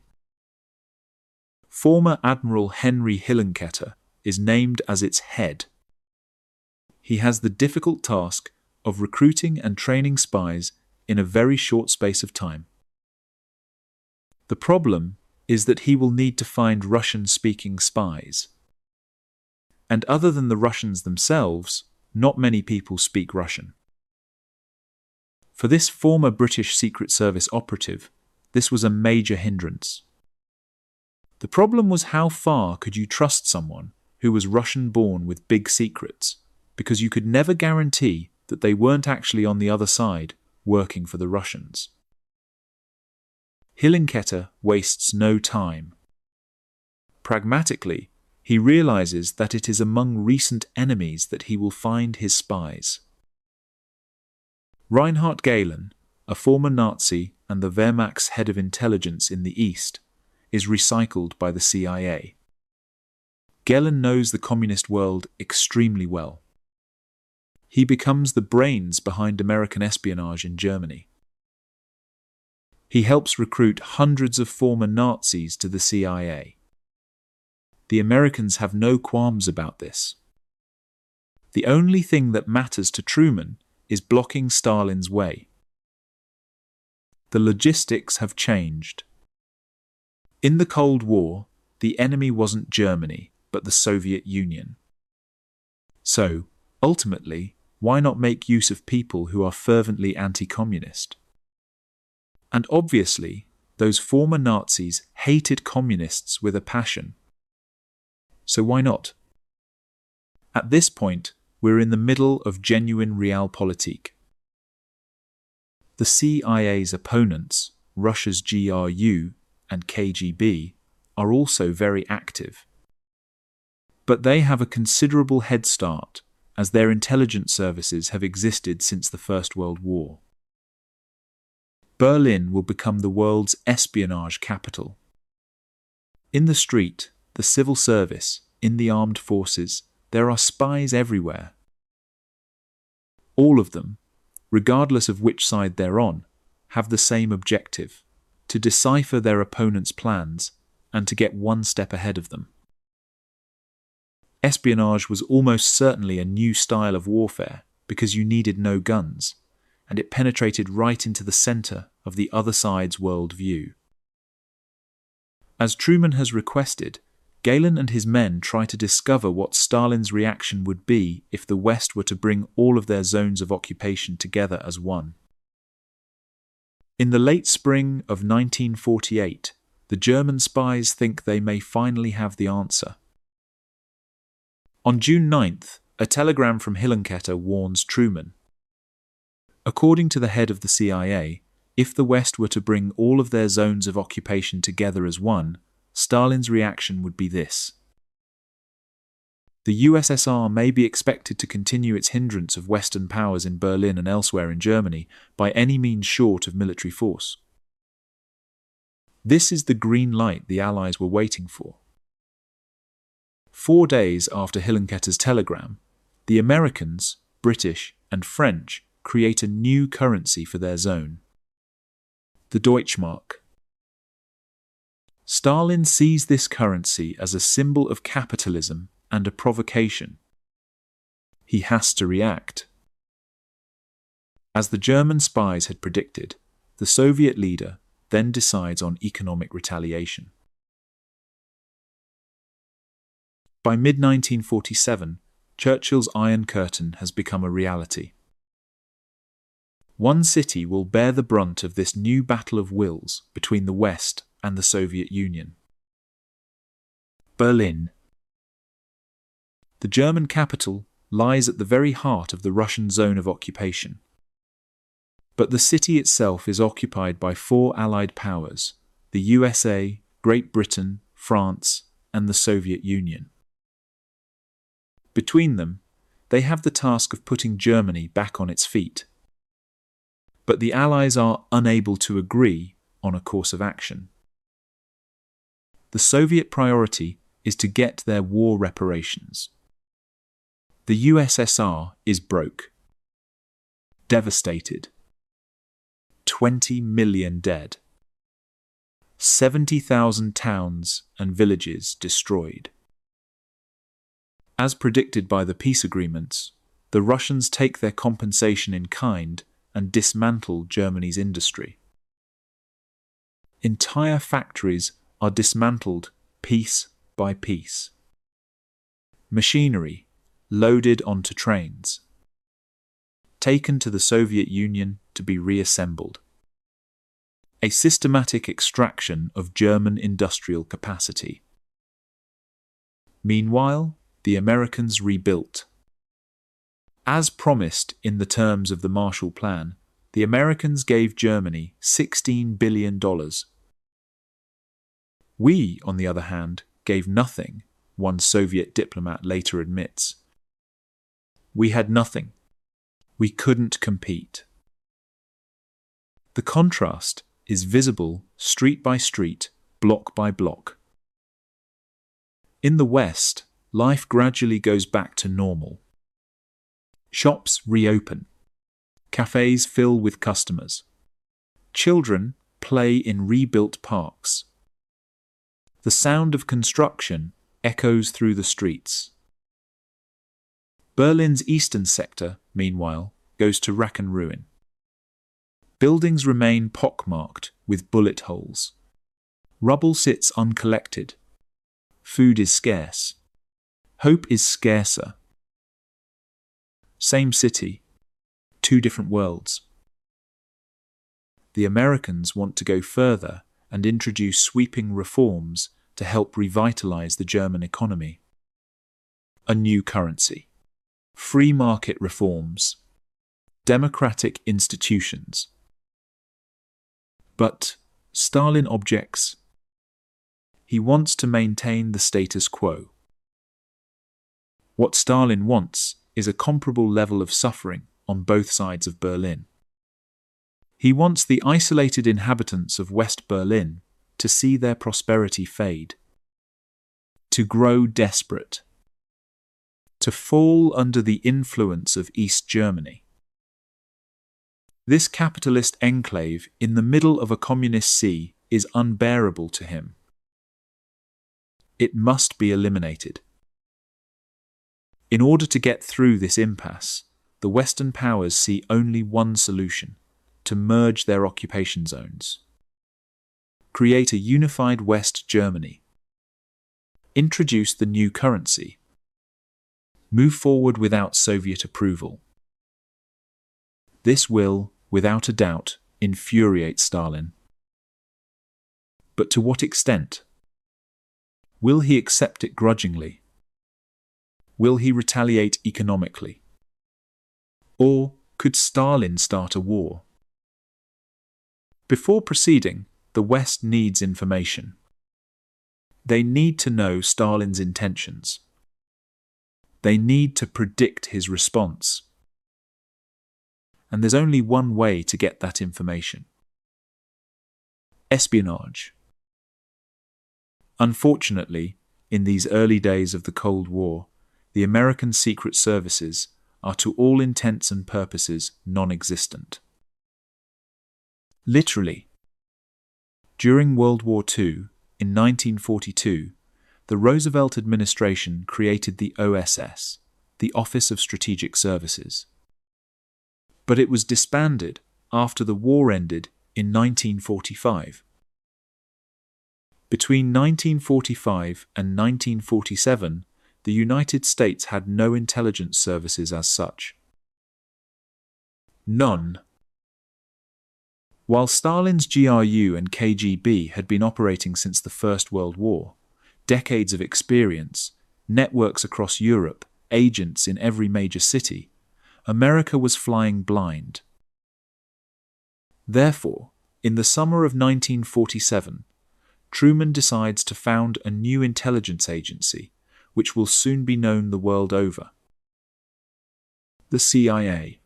Former Admiral Henry Hillenkoetter is named as its head, he has the difficult task of recruiting and training spies in a very short space of time. The problem is that he will need to find Russian-speaking spies. And other than the Russians themselves, not many people speak Russian. For this former British Secret Service operative, this was a major hindrance. The problem was, how far could you trust someone who was Russian-born with big secrets, because you could never guarantee that they weren't actually on the other side working for the Russians. Hillenkoetter wastes no time. Pragmatically, he realizes that it is among recent enemies that he will find his spies. Reinhard Gehlen, a former Nazi and the Wehrmacht's head of intelligence in the East, is recycled by the CIA. Gehlen knows the communist world extremely well. He becomes the brains behind American espionage in Germany. He helps recruit hundreds of former Nazis to the CIA. The Americans have no qualms about this. The only thing that matters to Truman is blocking Stalin's way. The logistics have changed. In the Cold War, the enemy wasn't Germany, but the Soviet Union. So, ultimately, why not make use of people who are fervently anti-communist? And obviously, those former Nazis hated communists with a passion. So why not? At this point, we're in the middle of genuine realpolitik. The CIA's opponents, Russia's GRU and KGB, are also very active. But they have a considerable head start, as their intelligence services have existed since the First World War. Berlin will become the world's espionage capital. In the street, the civil service, in the armed forces, there are spies everywhere. All of them, regardless of which side they're on, have the same objective: to decipher their opponent's plans and to get one step ahead of them. Espionage was almost certainly a new style of warfare because you needed no guns, and it penetrated right into the center of the other side's world view. As Truman has requested, Gehlen and his men try to discover what Stalin's reaction would be if the West were to bring all of their zones of occupation together as one. In the late spring of 1948, the German spies think they may finally have the answer. On June 9th, a telegram from Hillenkoetter warns Truman. According to the head of the CIA, if the West were to bring all of their zones of occupation together as one, Stalin's reaction would be this. The USSR may be expected to continue its hindrance of Western powers in Berlin and elsewhere in Germany by any means short of military force. This is the green light the Allies were waiting for. 4 days after Hillenkoetter's telegram, the Americans, British, and French create a new currency for their zone: the Deutschmark. Stalin sees this currency as a symbol of capitalism and a provocation. He has to react. As the German spies had predicted, the Soviet leader then decides on economic retaliation. By mid-1947, Churchill's Iron Curtain has become a reality. One city will bear the brunt of this new battle of wills between the West and the Soviet Union: Berlin. The German capital lies at the very heart of the Russian zone of occupation. But the city itself is occupied by 4 Allied powers: the USA, Great Britain, France, and the Soviet Union. Between them, they have the task of putting Germany back on its feet. But the Allies are unable to agree on a course of action. The Soviet priority is to get their war reparations. The USSR is broke, devastated, 20 million dead, 70,000 towns and villages destroyed. As predicted by the peace agreements, the Russians take their compensation in kind and dismantle Germany's industry. Entire factories are dismantled piece by piece. Machinery loaded onto trains, taken to the Soviet Union to be reassembled. A systematic extraction of German industrial capacity. Meanwhile, the Americans rebuilt. As promised in the terms of the Marshall Plan, the Americans gave Germany $16 billion. We, on the other hand, gave nothing, one Soviet diplomat later admits. We had nothing. We couldn't compete. The contrast is visible street by street, block by block. In the West, life gradually goes back to normal. Shops reopen. Cafes fill with customers. Children play in rebuilt parks. The sound of construction echoes through the streets. Berlin's eastern sector, meanwhile, goes to rack and ruin. Buildings remain pockmarked with bullet holes. Rubble sits uncollected. Food is scarce. Hope is scarcer. Same city, two different worlds. The Americans want to go further and introduce sweeping reforms to help revitalize the German economy. A new currency, free market reforms, democratic institutions. But Stalin objects. He wants to maintain the status quo. What Stalin wants is a comparable level of suffering on both sides of Berlin. He wants the isolated inhabitants of West Berlin to see their prosperity fade, to grow desperate, to fall under the influence of East Germany. This capitalist enclave in the middle of a communist sea is unbearable to him. It must be eliminated. In order to get through this impasse, the Western powers see only one solution: to merge their occupation zones. Create a unified West Germany. Introduce the new currency. Move forward without Soviet approval. This will, without a doubt, infuriate Stalin. But to what extent? Will he accept it grudgingly? Will he retaliate economically? Or could Stalin start a war? Before proceeding, the West needs information. They need to know Stalin's intentions. They need to predict his response. And there's only one way to get that information: espionage. Unfortunately, in these early days of the Cold War, the American secret services are to all intents and purposes non-existent. Literally. During World War II, in 1942, the Roosevelt administration created the OSS, the Office of Strategic Services. But it was disbanded after the war ended in 1945. Between 1945 and 1947, the United States had no intelligence services as such. None. While Stalin's GRU and KGB had been operating since the First World War, decades of experience, networks across Europe, agents in every major city, America was flying blind. Therefore, in the summer of 1947, Truman decides to found a new intelligence agency, which will soon be known the world over: the CIA.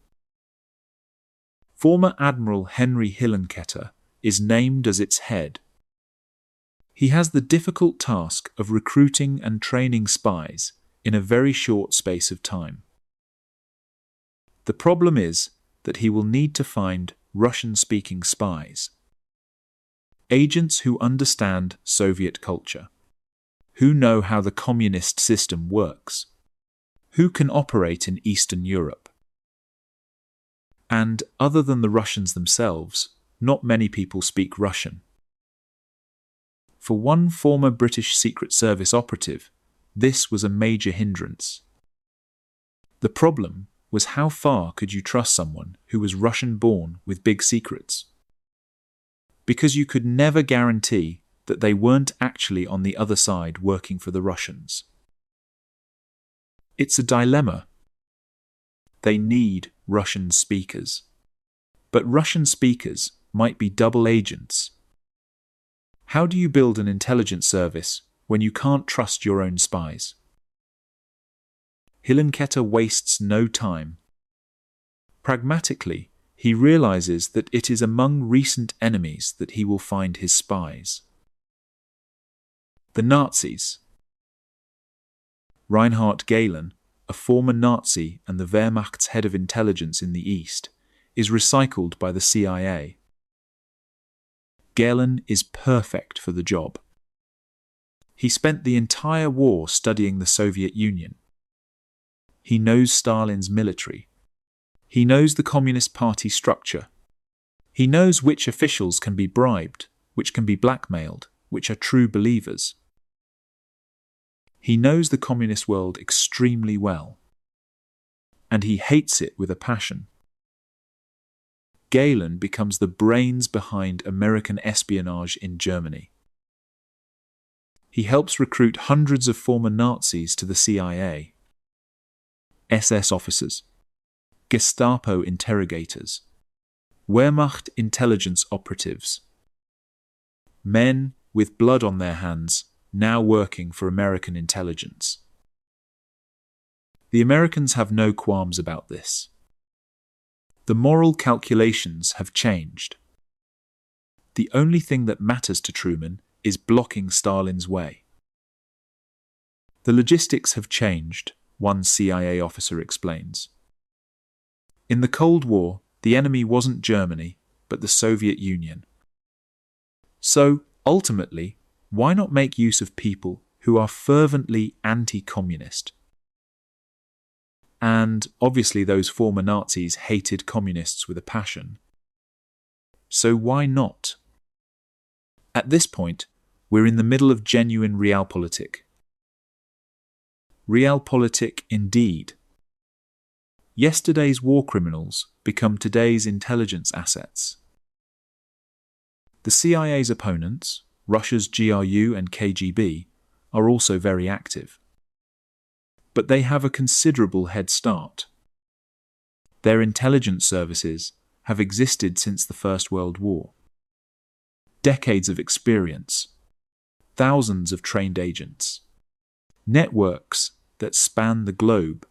Former Admiral Henry Hillenkoetter is named as its head. He has the difficult task of recruiting and training spies in a very short space of time. The problem is that he will need to find Russian-speaking spies, agents who understand Soviet culture, who know how the communist system works, Who can operate in Eastern Europe? And, other than the Russians themselves, not many people speak Russian. For one former British Secret Service operative, this was a major hindrance. The problem was, how far could you trust someone who was Russian-born with big secrets? Because you could never guarantee that they weren't actually on the other side working for the Russians. It's a dilemma. They need Russian speakers. But Russian speakers might be double agents. How do you build an intelligence service when you can't trust your own spies? Hillenkoetter wastes no time. Pragmatically, he realizes that it is among recent enemies that he will find his spies. The Nazis. Reinhard Gehlen, a former Nazi and the Wehrmacht's head of intelligence in the East, is recycled by the CIA. Gehlen is perfect for the job. He spent the entire war studying the Soviet Union. He knows Stalin's military. He knows the Communist Party structure. He knows which officials can be bribed, which can be blackmailed, which are true believers. He knows the communist world extremely well. And he hates it with a passion. Gehlen becomes the brains behind American espionage in Germany. He helps recruit hundreds of former Nazis to the CIA, SS officers, Gestapo interrogators, Wehrmacht intelligence operatives, men with blood on their hands now working for American intelligence. The Americans have no qualms about this. The moral calculations have changed. The only thing that matters to Truman is blocking Stalin's way. The logistics have changed, one CIA officer explains. In the Cold War, the enemy wasn't Germany, but the Soviet Union. So, ultimately, why not make use of people who are fervently anti-communist? And, obviously, those former Nazis hated communists with a passion. So why not? At this point, we're in the middle of genuine realpolitik. Realpolitik indeed. Yesterday's war criminals become today's intelligence assets. The CIA's opponents, Russia's GRU and KGB, are also very active. But they have a considerable head start. Their intelligence services have existed since the First World War. Decades of experience, thousands of trained agents, networks that span the globe.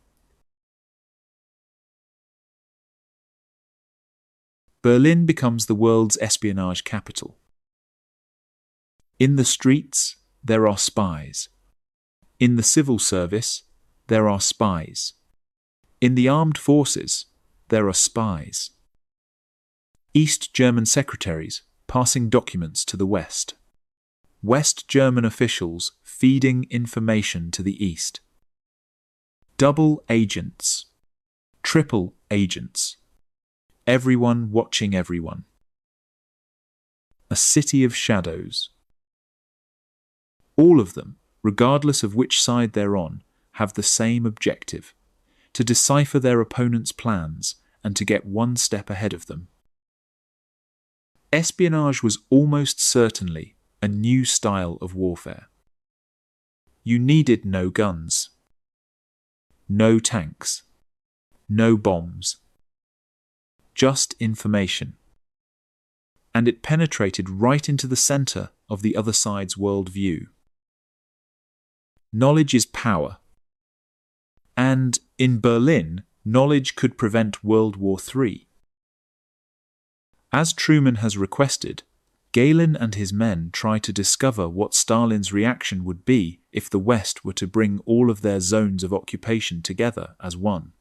Berlin becomes the world's espionage capital. In the streets, there are spies. In the civil service, there are spies. In the armed forces, there are spies. East German secretaries passing documents to the West. West German officials feeding information to the East. Double agents. Triple agents. Everyone watching everyone. A city of shadows. All of them, regardless of which side they're on, have the same objective: to decipher their opponent's plans and to get one step ahead of them. Espionage was almost certainly a new style of warfare. You needed no guns, no tanks, no bombs, just information. And it penetrated right into the center of the other side's worldview. Knowledge is power. And in Berlin, knowledge could prevent World War III. As Truman has requested, Gehlen and his men try to discover what Stalin's reaction would be if the West were to bring all of their zones of occupation together as one.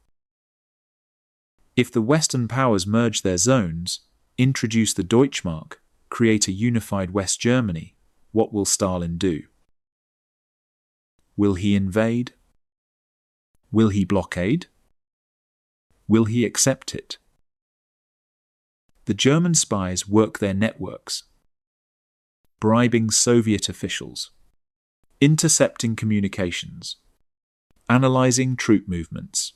If the Western powers merge their zones, introduce the Deutschmark, create a unified West Germany, what will Stalin do? Will he invade? Will he blockade? Will he accept it? The German spies work their networks, bribing Soviet officials, intercepting communications, analyzing troop movements,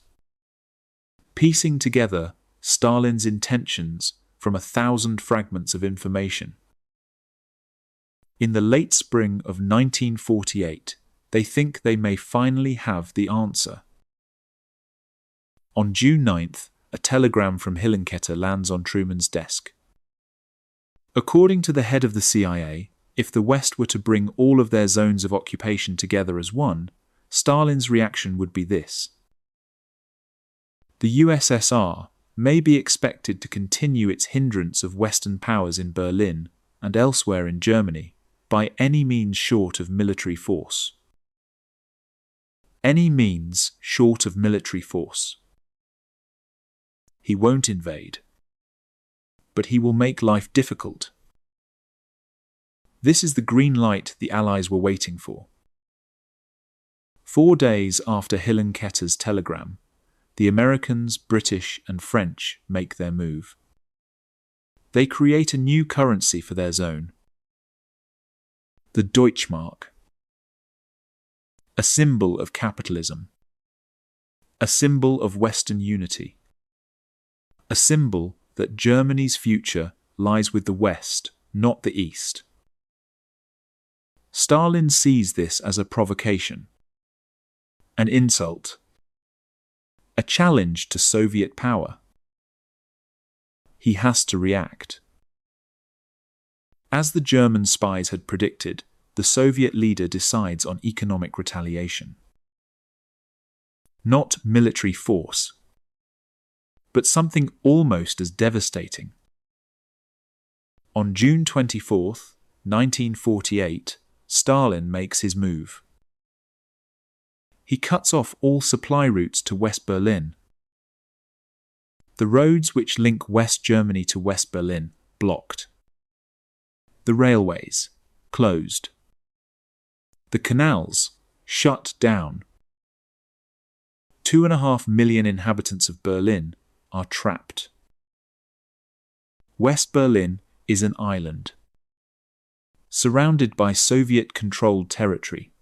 piecing together Stalin's intentions from 1,000 fragments of information. In the late spring of 1948, they think they may finally have the answer. On June 9th, a telegram from Hillenkoetter lands on Truman's desk. According to the head of the CIA, if the West were to bring all of their zones of occupation together as one, Stalin's reaction would be this: the USSR may be expected to continue its hindrance of Western powers in Berlin and elsewhere in Germany by any means short of military force. Any means short of military force. He won't invade, but he will make life difficult. This is the green light the Allies were waiting for. 4 days after Hillenkoetter's telegram, the Americans, British, and French make their move. They create a new currency for their zone, the Deutschmark, a symbol of capitalism, a symbol of Western unity, a symbol that Germany's future lies with the West, not the East. Stalin sees this as a provocation, an insult, a challenge to Soviet power. He has to react. As the German spies had predicted, the Soviet leader decides on economic retaliation. Not military force, but something almost as devastating. On June 24, 1948, Stalin makes his move. He cuts off all supply routes to West Berlin. The roads which link West Germany to West Berlin blocked. The railways closed. The canals shut down. 2.5 million inhabitants of Berlin are trapped. West Berlin is an island, surrounded by Soviet-controlled territory,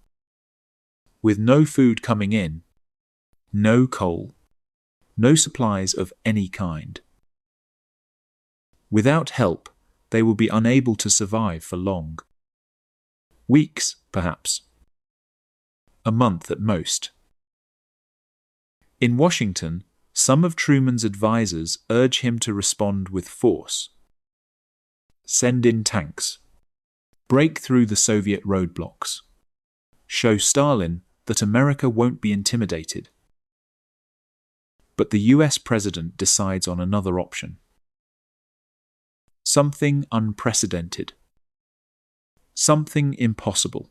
with no food coming in, no coal, no supplies of any kind. Without help, they will be unable to survive for long. Weeks, perhaps. A month at most. In Washington, some of Truman's advisors urge him to respond with force. Send in tanks. Break through the Soviet roadblocks. Show Stalin that America won't be intimidated. But the US president decides on another option. Something unprecedented. Something impossible.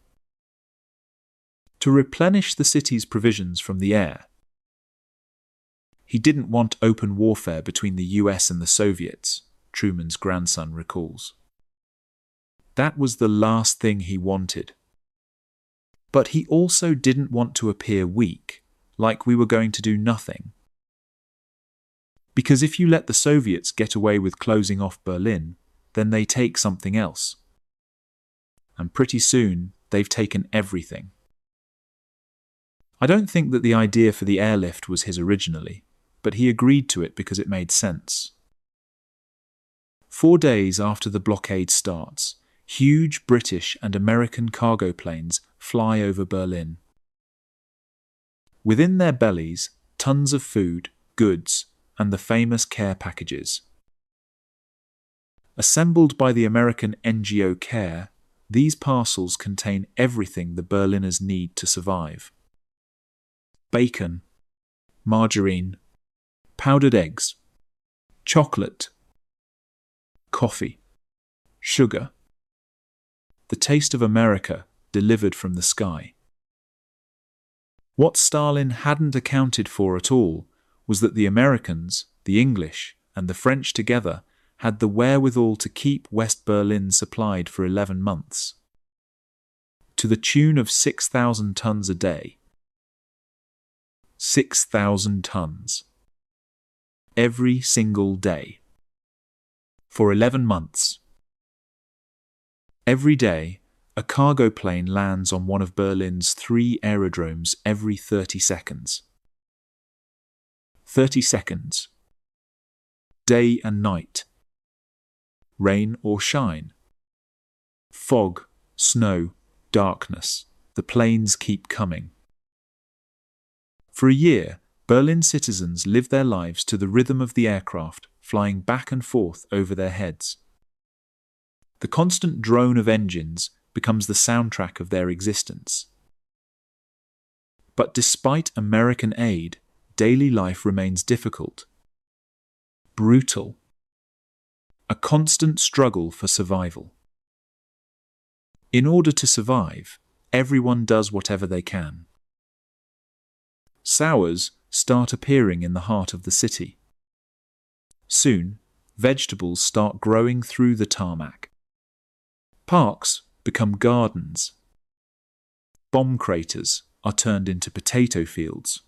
To replenish the city's provisions from the air. He didn't want open warfare between the US and the Soviets, Truman's grandson recalls. That was the last thing he wanted. But he also didn't want to appear weak, like we were going to do nothing. Because if you let the Soviets get away with closing off Berlin, then they take something else. And pretty soon, they've taken everything. I don't think that the idea for the airlift was his originally, but he agreed to it because it made sense. 4 days after the blockade starts, huge British and American cargo planes fly over Berlin. Within their bellies, tons of food, goods, and the famous care packages. Assembled by the American NGO CARE, these parcels contain everything the Berliners need to survive. Bacon, margarine, powdered eggs, chocolate, coffee, sugar. The taste of America delivered from the sky. What Stalin hadn't accounted for at all was that the Americans, the English, and the French together had the wherewithal to keep West Berlin supplied for 11 months, to the tune of 6,000 tons a day. 6,000 tons. Every single day. For 11 months. Every day, a cargo plane lands on one of Berlin's 3 aerodromes every 30 seconds. 30 seconds. Day and night. Rain or shine. Fog, snow, darkness. The planes keep coming. For a year, Berlin citizens live their lives to the rhythm of the aircraft flying back and forth over their heads. The constant drone of engines becomes the soundtrack of their existence. But despite American aid, daily life remains difficult, brutal, a constant struggle for survival. In order to survive, everyone does whatever they can. Sours start appearing in the heart of the city. Soon, vegetables start growing through the tarmac. Parks become gardens. Bomb craters are turned into potato fields.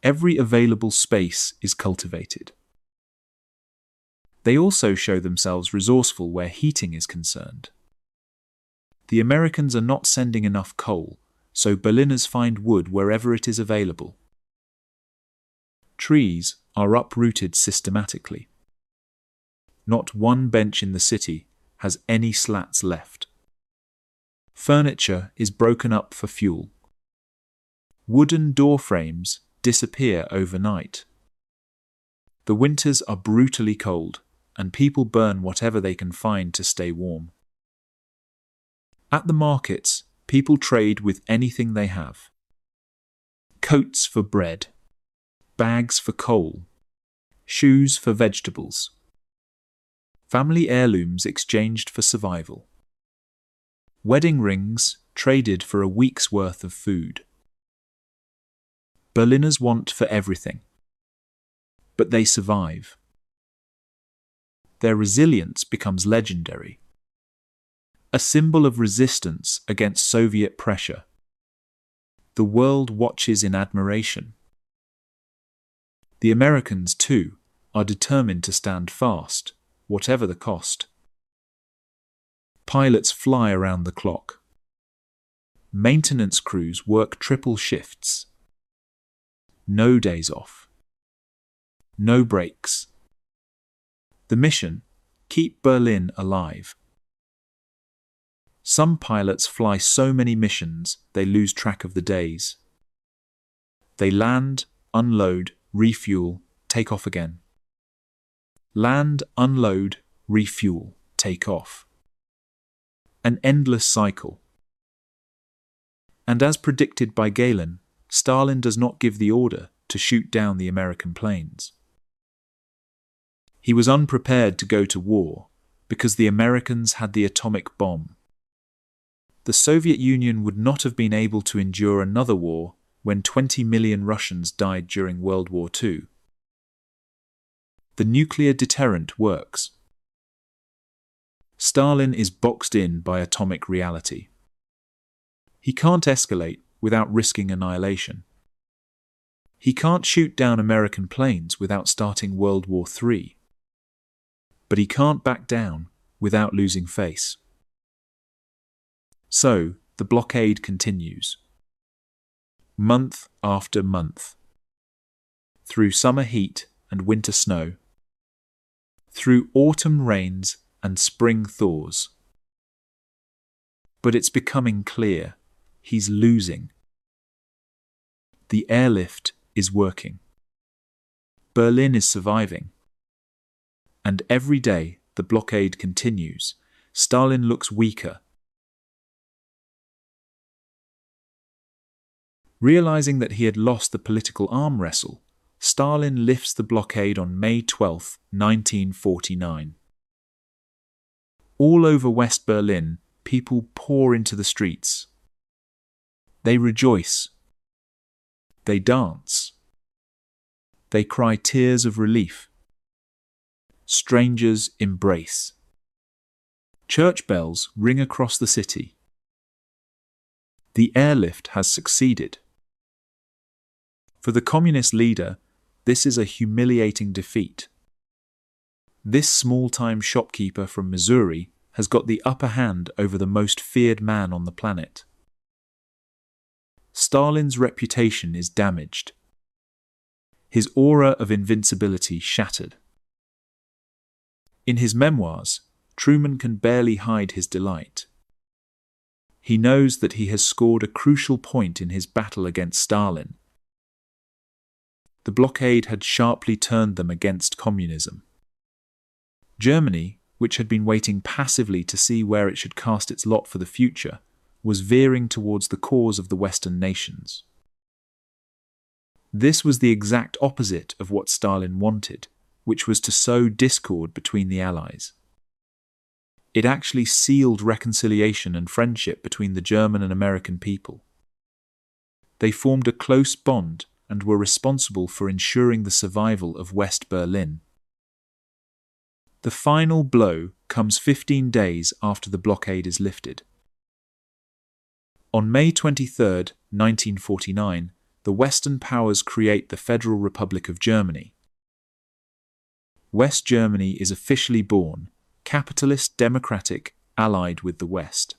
Every available space is cultivated. They also show themselves resourceful where heating is concerned. The Americans are not sending enough coal, so Berliners find wood wherever it is available. Trees are uprooted systematically. Not one bench in the city has any slats left. Furniture is broken up for fuel. Wooden door frames disappear overnight. The winters are brutally cold, and people burn whatever they can find to stay warm. At the markets, people trade with anything they have. Coats for bread, bags for coal, shoes for vegetables. Family heirlooms exchanged for survival. Wedding rings traded for a week's worth of food. Berliners want for everything, but they survive. Their resilience becomes legendary, a symbol of resistance against Soviet pressure. The world watches in admiration. The Americans, too, are determined to stand fast, whatever the cost. Pilots fly around the clock. Maintenance crews work triple shifts. No days off. No breaks. The mission: keep Berlin alive. Some pilots fly so many missions they lose track of the days. They land, unload, refuel, take off again. Land, unload, refuel, take off. An endless cycle. And as predicted by Galen, Stalin does not give the order to shoot down the American planes. He was unprepared to go to war because the Americans had the atomic bomb. The Soviet Union would not have been able to endure another war when 20 million Russians died during World War II. The nuclear deterrent works. Stalin is boxed in by atomic reality. He can't escalate without risking annihilation. He can't shoot down American planes without starting World War III. But he can't back down without losing face. So, the blockade continues. Month after month. Through summer heat and winter snow. Through autumn rains and spring thaws. But it's becoming clear he's losing. The airlift is working. Berlin is surviving. And every day the blockade continues, Stalin looks weaker. Realizing that he had lost the political arm wrestle, Stalin lifts the blockade on May 12, 1949. All over West Berlin, people pour into the streets. They rejoice. They dance. They cry tears of relief. Strangers embrace. Church bells ring across the city. The airlift has succeeded. For the communist leader, this is a humiliating defeat. This small-time shopkeeper from Missouri has got the upper hand over the most feared man on the planet. Stalin's reputation is damaged. His aura of invincibility shattered. In his memoirs, Truman can barely hide his delight. He knows that he has scored a crucial point in his battle against Stalin. The blockade had sharply turned them against communism. Germany, which had been waiting passively to see where it should cast its lot for the future, was veering towards the cause of the Western nations. This was the exact opposite of what Stalin wanted, which was to sow discord between the Allies. It actually sealed reconciliation and friendship between the German and American people. They formed a close bond and were responsible for ensuring the survival of West Berlin. The final blow comes 15 days after the blockade is lifted. On May 23, 1949, the Western powers create the Federal Republic of Germany. West Germany is officially born, capitalist, democratic, allied with the West.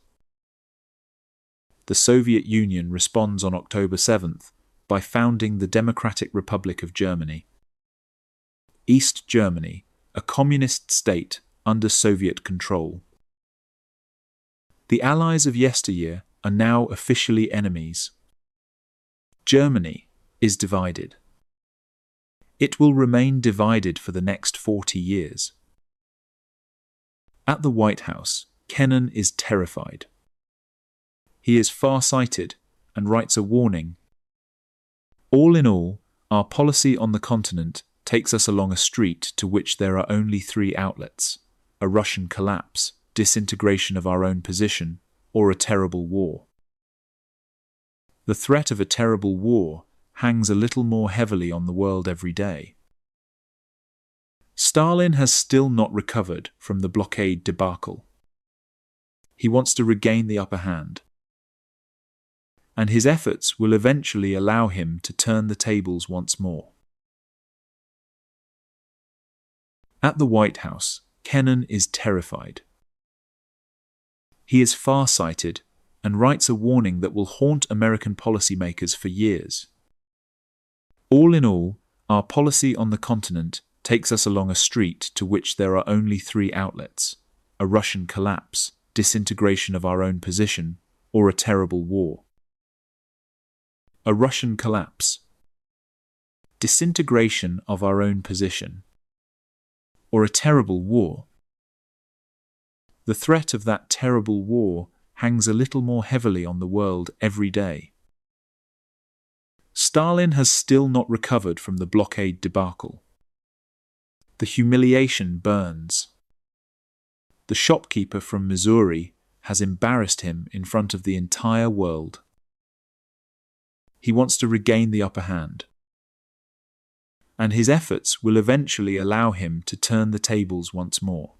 The Soviet Union responds on October 7th by founding the Democratic Republic of Germany. East Germany, a communist state under Soviet control. The Allies of yesteryear are now officially enemies. Germany is divided. It will remain divided for the next 40 years. At the White House, Kennan is terrified. He is far-sighted and writes a warning. All in all, our policy on the continent takes us along a street to which there are only three outlets: a Russian collapse, disintegration of our own position, or a terrible war. The threat of a terrible war hangs a little more heavily on the world every day. Stalin has still not recovered from the blockade debacle. He wants to regain the upper hand, and his efforts will eventually allow him to turn the tables once more. At the White House, Kennan is terrified. He is far-sighted and writes a warning that will haunt American policymakers for years. All in all, our policy on the continent takes us along a street to which there are only three outlets: a Russian collapse, disintegration of our own position, or a terrible war. A Russian collapse, disintegration of our own position, or a terrible war. The threat of that terrible war hangs a little more heavily on the world every day. Stalin has still not recovered from the blockade debacle. The humiliation burns. The shopkeeper from Missouri has embarrassed him in front of the entire world. He wants to regain the upper hand, and his efforts will eventually allow him to turn the tables once more.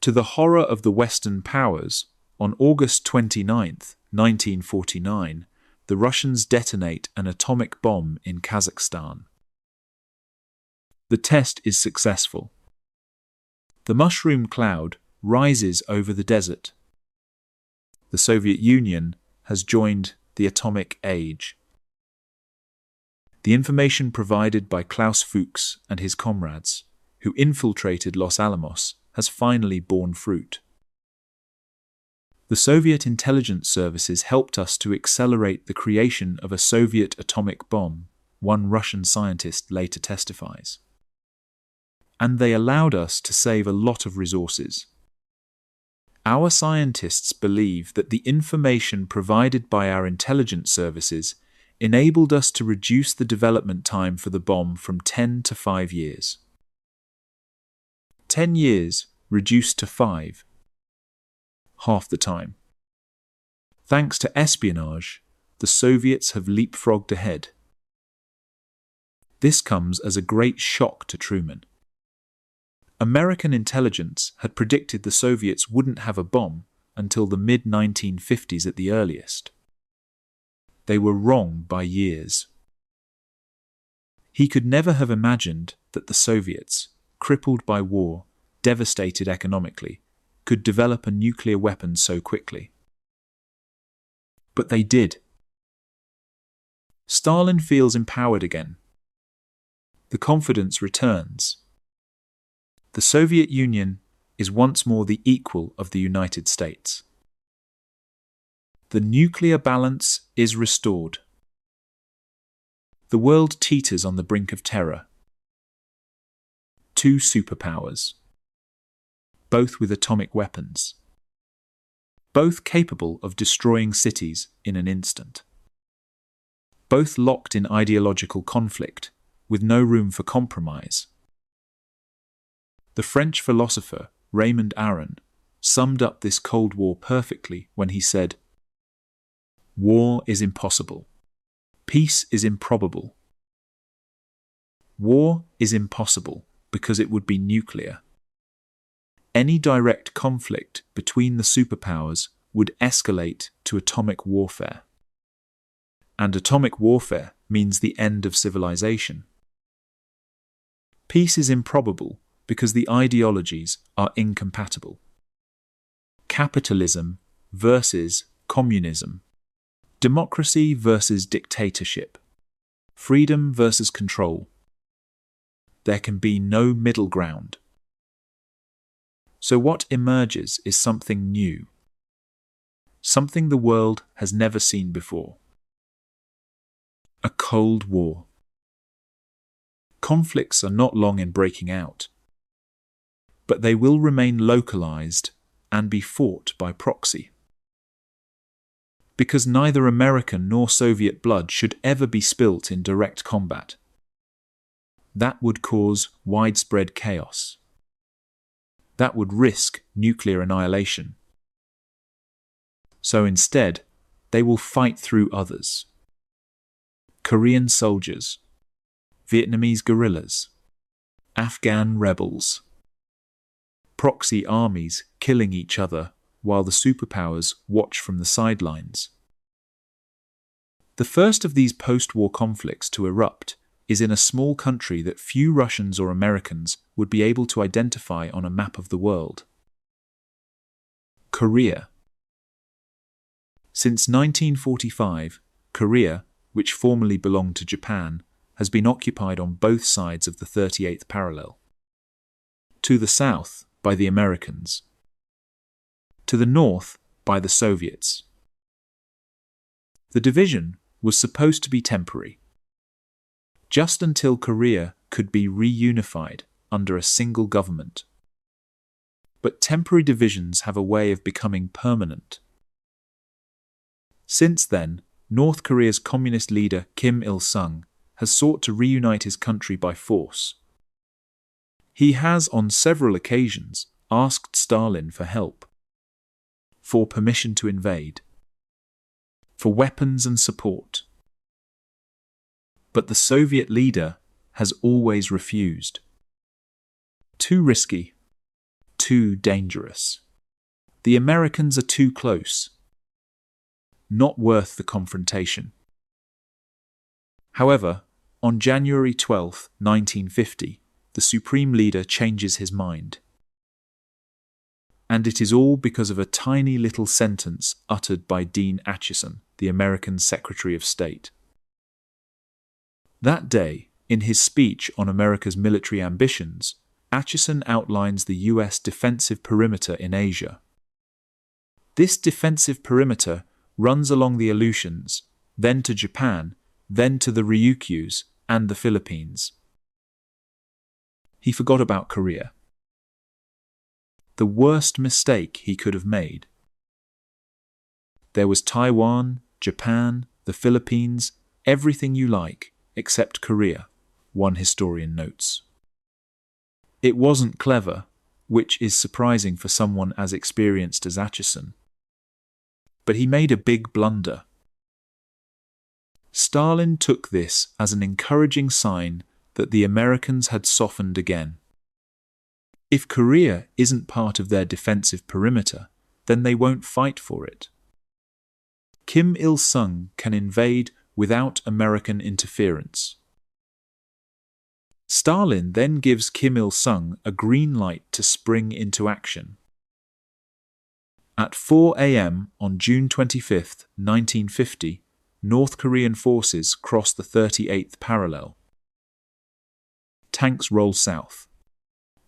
To the horror of the Western powers, on August 29, 1949, the Russians detonate an atomic bomb in Kazakhstan. The test is successful. The mushroom cloud rises over the desert. The Soviet Union has joined the atomic age. The information provided by Klaus Fuchs and his comrades, who infiltrated Los Alamos, has finally borne fruit. The Soviet intelligence services helped us to accelerate the creation of a Soviet atomic bomb, one Russian scientist later testifies. And they allowed us to save a lot of resources. Our scientists believe that the information provided by our intelligence services enabled us to reduce the development time for the bomb from 10 to 5 years. 10 years reduced to 5. Half the time. Thanks to espionage, the Soviets have leapfrogged ahead. This comes as a great shock to Truman. American intelligence had predicted the Soviets wouldn't have a bomb until the mid-1950s at the earliest. They were wrong by years. He could never have imagined that the Soviets, crippled by war, devastated economically, could develop a nuclear weapon so quickly. But they did. Stalin feels empowered again. The confidence returns. The Soviet Union is once more the equal of the United States. The nuclear balance is restored. The world teeters on the brink of terror. Two superpowers, both with atomic weapons, both capable of destroying cities in an instant, both locked in ideological conflict, with no room for compromise. The French philosopher Raymond Aron summed up this Cold War perfectly when he said, "War is impossible. Peace is improbable. War is impossible because it would be nuclear. Any direct conflict between the superpowers would escalate to atomic warfare. And atomic warfare means the end of civilization. Peace is improbable because the ideologies are incompatible. Capitalism versus communism. Democracy versus dictatorship. Freedom versus control. There can be no middle ground. So what emerges is something new. Something the world has never seen before. A Cold War. Conflicts are not long in breaking out, but they will remain localized and be fought by proxy. Because neither American nor Soviet blood should ever be spilt in direct combat. That would cause widespread chaos. That would risk nuclear annihilation. So instead, they will fight through others. Korean soldiers, Vietnamese guerrillas, Afghan rebels, proxy armies killing each other while the superpowers watch from the sidelines. The first of these post-war conflicts to erupt is in a small country that few Russians or Americans would be able to identify on a map of the world. Korea. Since 1945, Korea, which formerly belonged to Japan, has been occupied on both sides of the 38th parallel. To the south, by the Americans. To the north, by the Soviets. The division was supposed to be temporary, just until Korea could be reunified under a single government. But temporary divisions have a way of becoming permanent. Since then, North Korea's communist leader Kim Il-sung has sought to reunite his country by force. He has on several occasions asked Stalin for help, for permission to invade, for weapons and support. But the Soviet leader has always refused. Too risky, too dangerous. The Americans are too close. Not worth the confrontation. However, on January 12, 1950, the Supreme Leader changes his mind. And it is all because of a tiny little sentence uttered by Dean Acheson, the American Secretary of State. That day, in his speech on America's military ambitions, Acheson outlines the US defensive perimeter in Asia. This defensive perimeter runs along the Aleutians, then to Japan, then to the Ryukyus and the Philippines. He forgot about Korea. The worst mistake he could have made. There was Taiwan, Japan, the Philippines, everything you like, except Korea, one historian notes. It wasn't clever, which is surprising for someone as experienced as Acheson. But he made a big blunder. Stalin took this as an encouraging sign that the Americans had softened again. If Korea isn't part of their defensive perimeter, then they won't fight for it. Kim Il-sung can invade without American interference. Stalin then gives Kim Il-sung a green light to spring into action. At 4 a.m. on June 25, 1950, North Korean forces cross the 38th parallel. Tanks roll south.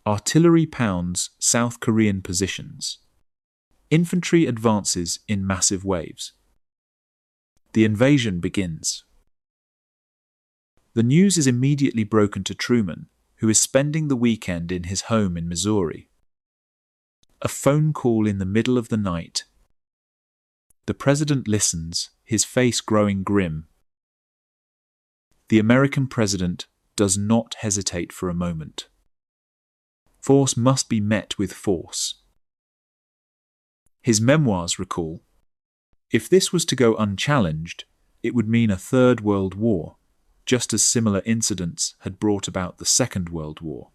Artillery pounds South Korean positions. Infantry advances in massive waves. The invasion begins. The news is immediately broken to Truman, who is spending the weekend in his home in Missouri. A phone call in the middle of the night. The president listens, his face growing grim. The American president does not hesitate for a moment. Force must be met with force. His memoirs recall, if this was to go unchallenged, it would mean a Third World War, just as similar incidents had brought about the Second World War.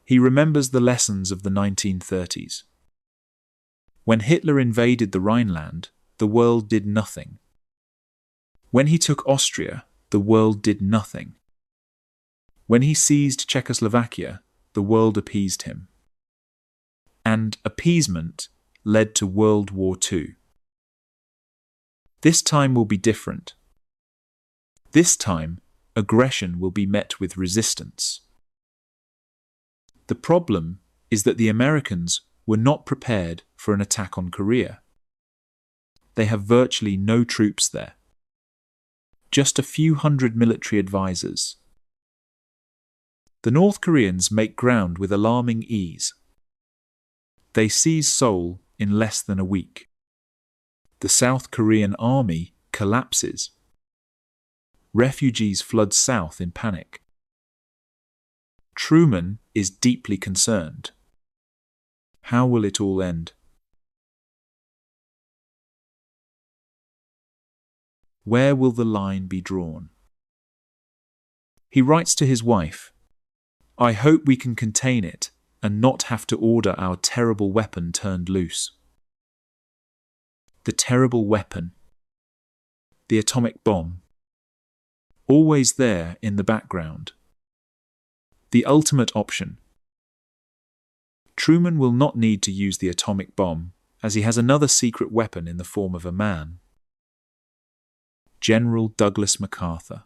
He remembers the lessons of the 1930s. When Hitler invaded the Rhineland, the world did nothing. When he took Austria, the world did nothing. When he seized Czechoslovakia, the world appeased him. And appeasement led to World War II. This time will be different. This time, aggression will be met with resistance. The problem is that the Americans were not prepared for an attack on Korea. They have virtually no troops there. Just a few hundred military advisors. The North Koreans make ground with alarming ease. They seize Seoul in less than a week. The South Korean army collapses. Refugees flood south in panic. Truman is deeply concerned. How will it all end? Where will the line be drawn? He writes to his wife, "I hope we can contain it and not have to order our terrible weapon turned loose." The terrible weapon. The atomic bomb. Always there in the background. The ultimate option. Truman will not need to use the atomic bomb, as he has another secret weapon in the form of a man. General Douglas MacArthur.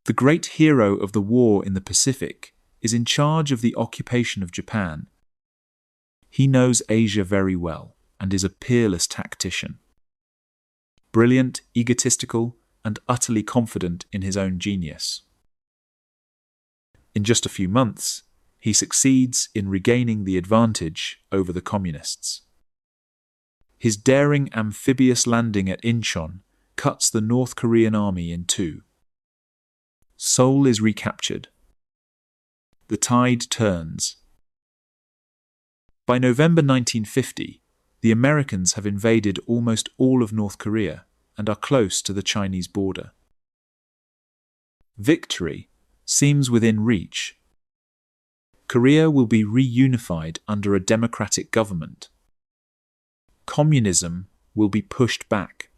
The great hero of the war in the Pacific is in charge of the occupation of Japan. He knows Asia very well and is a peerless tactician. Brilliant, egotistical, and utterly confident in his own genius. In just a few months, he succeeds in regaining the advantage over the communists. His daring amphibious landing at Incheon cuts the North Korean army in two. Seoul is recaptured. The tide turns. By November 1950, the Americans have invaded almost all of North Korea and are close to the Chinese border. Victory seems within reach. Korea will be reunified under a democratic government. Communism will be pushed back.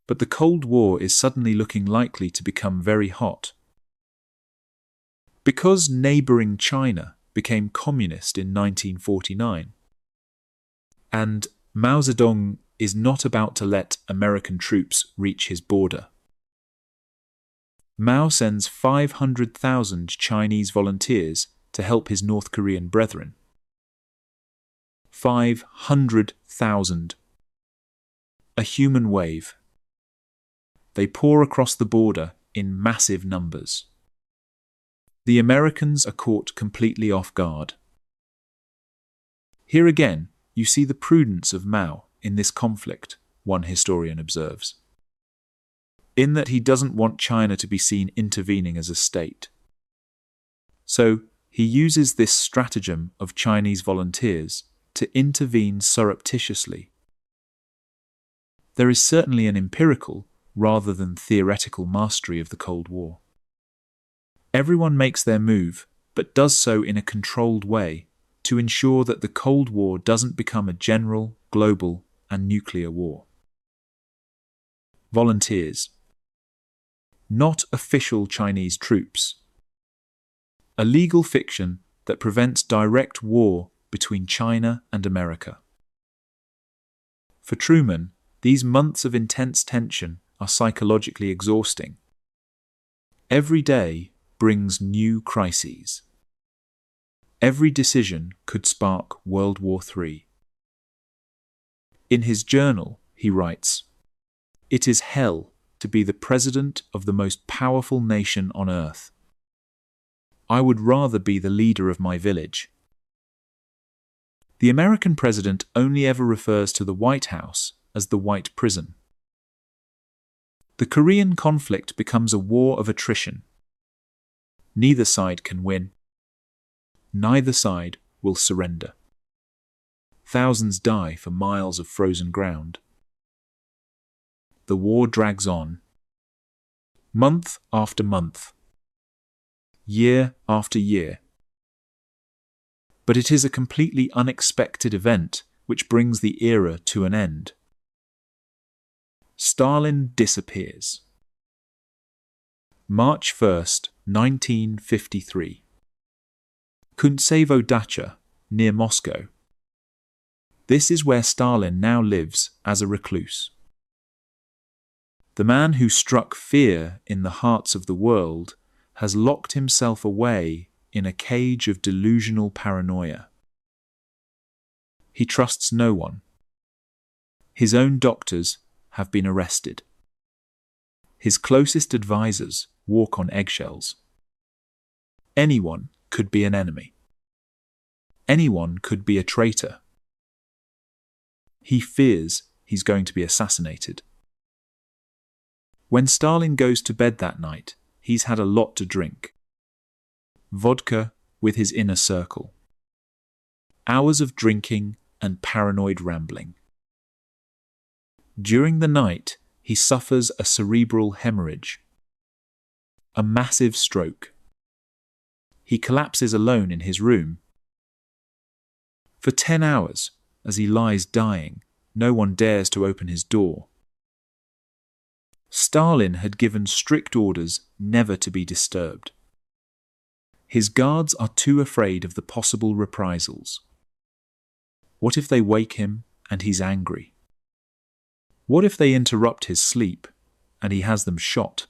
But the Cold War is suddenly looking likely to become very hot. Because neighboring China became communist in 1949, and Mao Zedong is not about to let American troops reach his border. Mao sends 500,000 Chinese volunteers to help his North Korean brethren. 500,000. A human wave. They pour across the border in massive numbers. The Americans are caught completely off guard. Here again, you see the prudence of Mao in this conflict, one historian observes, in that he doesn't want China to be seen intervening as a state. So he uses this stratagem of Chinese volunteers to intervene surreptitiously. There is certainly an empirical rather than theoretical mastery of the Cold War. Everyone makes their move, but does so in a controlled way to ensure that the Cold War doesn't become a general, global, and nuclear war. Volunteers. not official Chinese troops. A legal fiction that prevents direct war between China and America. For Truman, these months of intense tension are psychologically exhausting. Every day brings new crises. Every decision could spark World War III. In his journal, he writes, "It is hell to be the president of the most powerful nation on earth. I would rather be the leader of my village." The American president only ever refers to the White House as the White Prison. The Korean conflict becomes a war of attrition. Neither side can win. Neither side will surrender. Thousands die for miles of frozen ground. The war drags on. Month after month. Year after year. But it is a completely unexpected event which brings the era to an end. Stalin disappears. March 1st, 1953. Kuntsevo Dacha, near Moscow. This is where Stalin now lives as a recluse. The man who struck fear in the hearts of the world has locked himself away in a cage of delusional paranoia. He trusts no one. His own doctors have been arrested. His closest advisors walk on eggshells. Anyone could be an enemy. Anyone could be a traitor. He fears he's going to be assassinated. When Stalin goes to bed that night, he's had a lot to drink. Vodka with his inner circle. Hours of drinking and paranoid rambling. During the night, he suffers a cerebral hemorrhage. A massive stroke. He collapses alone in his room. For 10 hours, as he lies dying, no one dares to open his door. Stalin had given strict orders never to be disturbed. His guards are too afraid of the possible reprisals. What if they wake him and he's angry? What if they interrupt his sleep and he has them shot?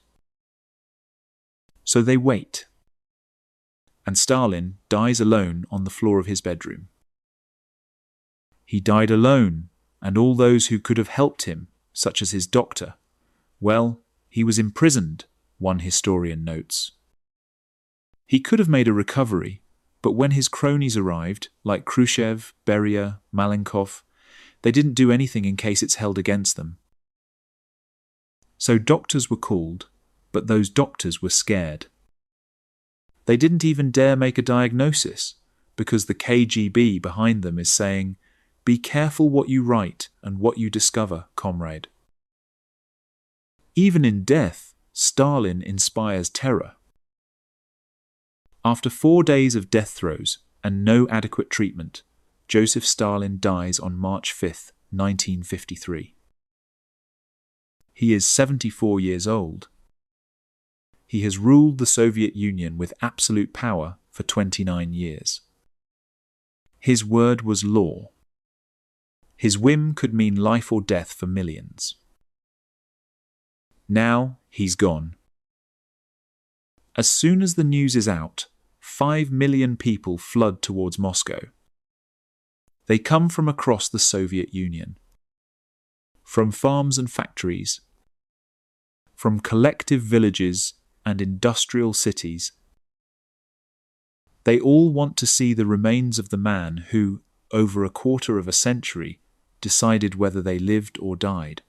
So they wait. And Stalin dies alone on the floor of his bedroom. He died alone, and all those who could have helped him, such as his doctor, well, he was imprisoned, one historian notes. He could have made a recovery, but when his cronies arrived, like Khrushchev, Beria, Malenkov, they didn't do anything in case it's held against them. So doctors were called, but those doctors were scared. They didn't even dare make a diagnosis, because the KGB behind them is saying, "Be careful what you write and what you discover, comrade." Even in death, Stalin inspires terror. After 4 days of death throes and no adequate treatment, Joseph Stalin dies on March 5th, 1953. He is 74 years old. He has ruled the Soviet Union with absolute power for 29 years. His word was law. His whim could mean life or death for millions. Now he's gone. As soon as the news is out, 5 million people flood towards Moscow. They come from across the Soviet Union, from farms and factories, from collective villages and industrial cities. They all want to see the remains of the man who, over a quarter of a century, decided whether they lived or died.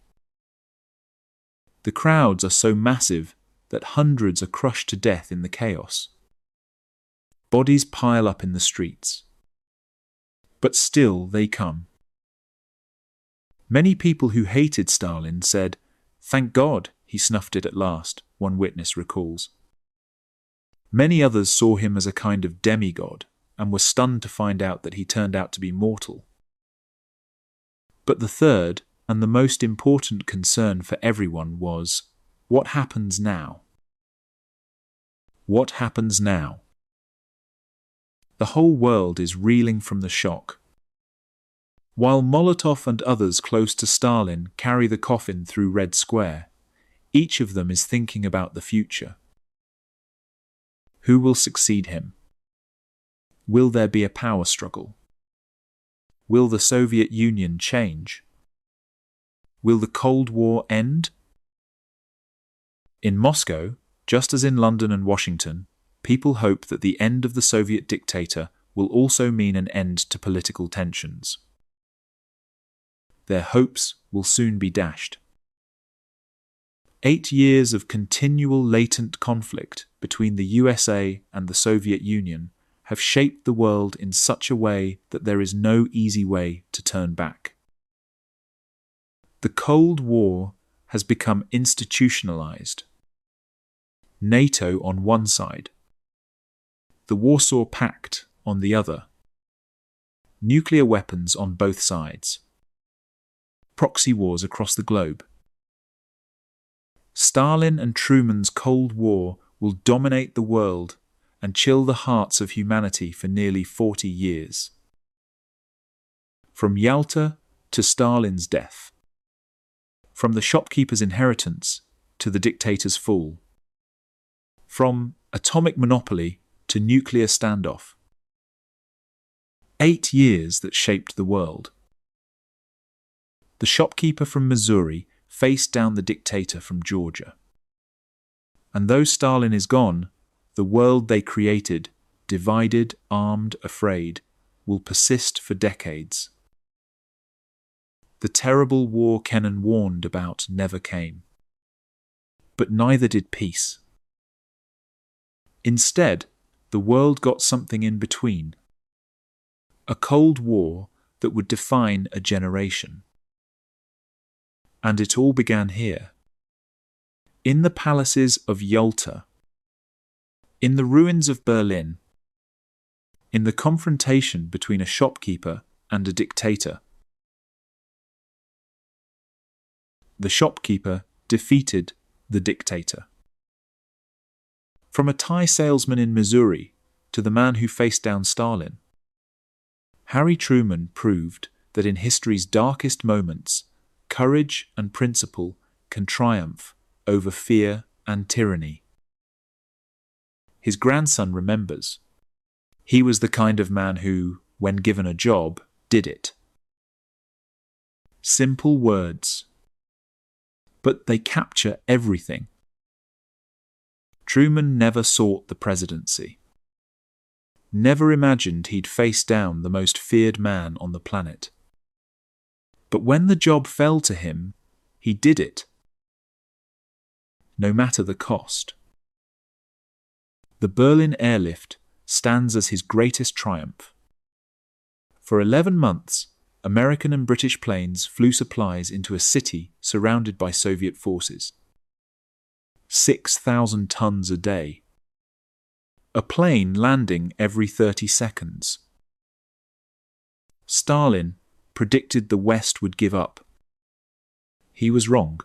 The crowds are so massive that hundreds are crushed to death in the chaos. Bodies pile up in the streets. But still they come. Many people who hated Stalin said, "Thank God he snuffed it at last," one witness recalls. Many others saw him as a kind of demigod and were stunned to find out that he turned out to be mortal. But the third and the most important concern for everyone was, what happens now? What happens now? The whole world is reeling from the shock. While Molotov and others close to Stalin carry the coffin through Red Square, each of them is thinking about the future. Who will succeed him? Will there be a power struggle? Will the Soviet Union change? Will the Cold War end? In Moscow, just as in London and Washington, people hope that the end of the Soviet dictator will also mean an end to political tensions. Their hopes will soon be dashed. 8 years of continual latent conflict between the USA and the Soviet Union have shaped the world in such a way that there is no easy way to turn back. The Cold War has become institutionalized. NATO on one side, the Warsaw Pact on the other, nuclear weapons on both sides, proxy wars across the globe. Stalin and Truman's Cold War will dominate the world and chill the hearts of humanity for nearly 40 years. From Yalta to Stalin's death. From the shopkeeper's inheritance to the dictator's fall. From atomic monopoly to nuclear standoff. 8 years that shaped the world. The shopkeeper from Missouri faced down the dictator from Georgia. And though Stalin is gone, the world they created, divided, armed, afraid, will persist for decades. The terrible war Kennan warned about never came. But neither did peace. Instead, the world got something in between. A Cold War that would define a generation. And it all began here. In the palaces of Yalta. In the ruins of Berlin. In the confrontation between a shopkeeper and a dictator. The shopkeeper defeated the dictator. From a Thai salesman in Missouri to the man who faced down Stalin, Harry Truman proved that in history's darkest moments, courage and principle can triumph over fear and tyranny. His grandson remembers. He was the kind of man who, when given a job, did it. Simple words, but they capture everything. Truman never sought the presidency. Never imagined he'd face down the most feared man on the planet. But when the job fell to him, he did it. No matter the cost. The Berlin airlift stands as his greatest triumph. For 11 months, American and British planes flew supplies into a city surrounded by Soviet forces. 6,000 tons a day. A plane landing every 30 seconds. Stalin predicted the West would give up. He was wrong.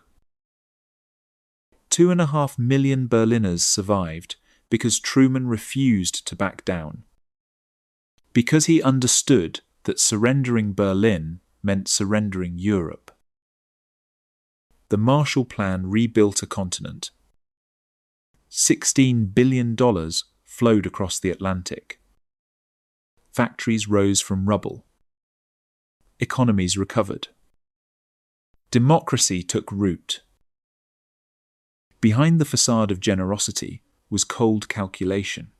2.5 million Berliners survived because Truman refused to back down. Because he understood that surrendering Berlin meant surrendering Europe. The Marshall Plan rebuilt a continent. $16 billion flowed across the Atlantic. Factories rose from rubble. Economies recovered. Democracy took root. Behind the facade of generosity was cold calculation.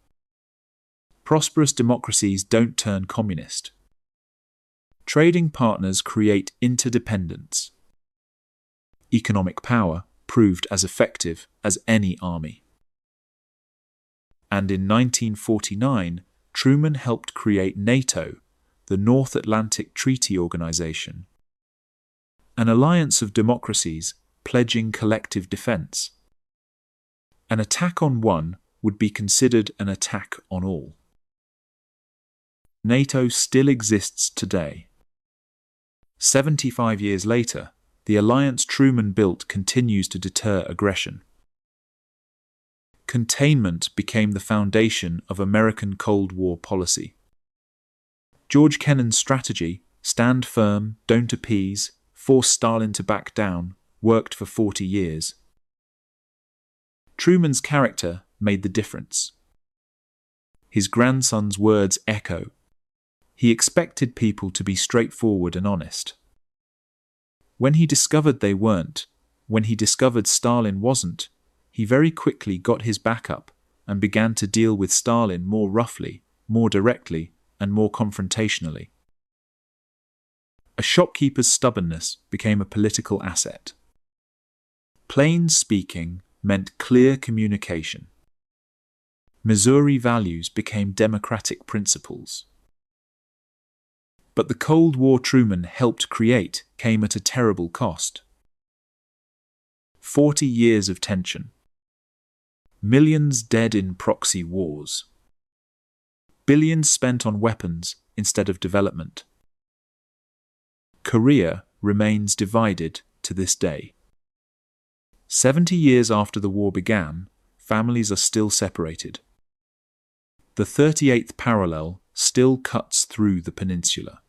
Prosperous democracies don't turn communist. Trading partners create interdependence. Economic power proved as effective as any army. And in 1949, Truman helped create NATO, the North Atlantic Treaty Organization, an alliance of democracies pledging collective defense. An attack on one would be considered an attack on all. NATO still exists today. 75 years later, the alliance Truman built continues to deter aggression. Containment became the foundation of American Cold War policy. George Kennan's strategy, stand firm, don't appease, force Stalin to back down, worked for 40 years. Truman's character made the difference. His grandson's words echo. He expected people to be straightforward and honest. When he discovered they weren't, when he discovered Stalin wasn't, he very quickly got his back up and began to deal with Stalin more roughly, more directly, and more confrontationally. A shopkeeper's stubbornness became a political asset. Plain speaking meant clear communication. Missouri values became democratic principles. But the Cold War Truman helped create came at a terrible cost. 40 years of tension. Millions dead in proxy wars. Billions spent on weapons instead of development. Korea remains divided to this day. 70 years after the war began, families are still separated. The 38th parallel still cuts through the peninsula.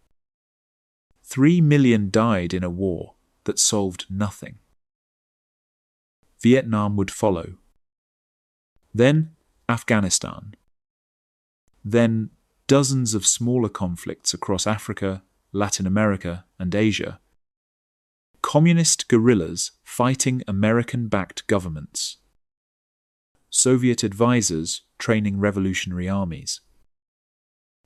3 million died in a war that solved nothing. Vietnam would follow. Then Afghanistan. Then dozens of smaller conflicts across Africa, Latin America, and Asia. Communist guerrillas fighting American-backed governments. Soviet advisors training revolutionary armies.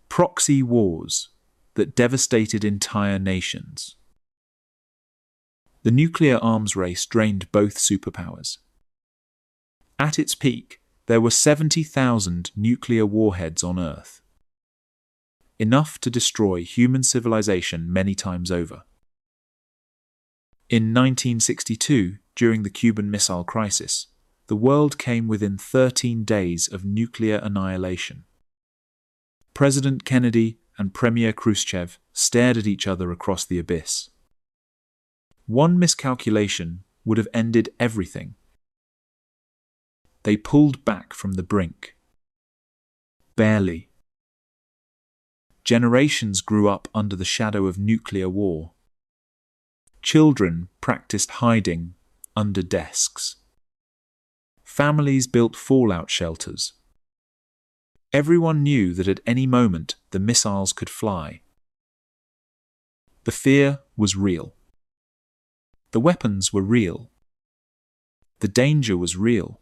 Proxy wars that devastated entire nations. The nuclear arms race drained both superpowers. At its peak, there were 70,000 nuclear warheads on Earth. Enough to destroy human civilization many times over. In 1962, during the Cuban Missile Crisis, the world came within 13 days of nuclear annihilation. President Kennedy and Premier Khrushchev stared at each other across the abyss. One miscalculation would have ended everything. They pulled back from the brink. Barely. Generations grew up under the shadow of nuclear war. Children practiced hiding under desks. Families built fallout shelters. Everyone knew that at any moment the missiles could fly. The fear was real. The weapons were real. The danger was real.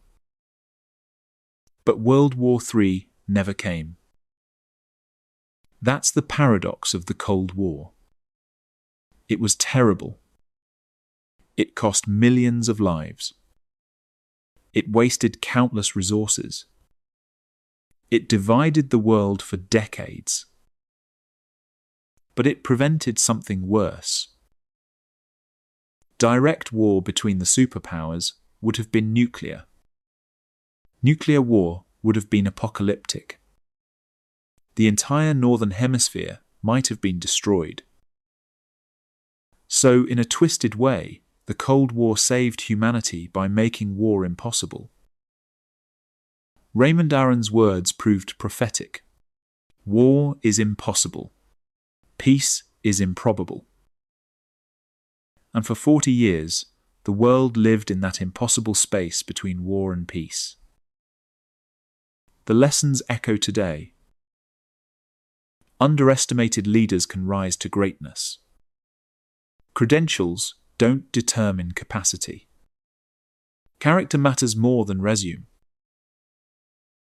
But World War III never came. That's the paradox of the Cold War. It was terrible. It cost millions of lives. It wasted countless resources. It divided the world for decades. But it prevented something worse. Direct war between the superpowers would have been nuclear. Nuclear war would have been apocalyptic. The entire Northern Hemisphere might have been destroyed. So, in a twisted way, the Cold War saved humanity by making war impossible. Raymond Aron's words proved prophetic. War is impossible. Peace is improbable. And for 40 years, the world lived in that impossible space between war and peace. The lessons echo today. Underestimated leaders can rise to greatness. Credentials don't determine capacity. Character matters more than resume.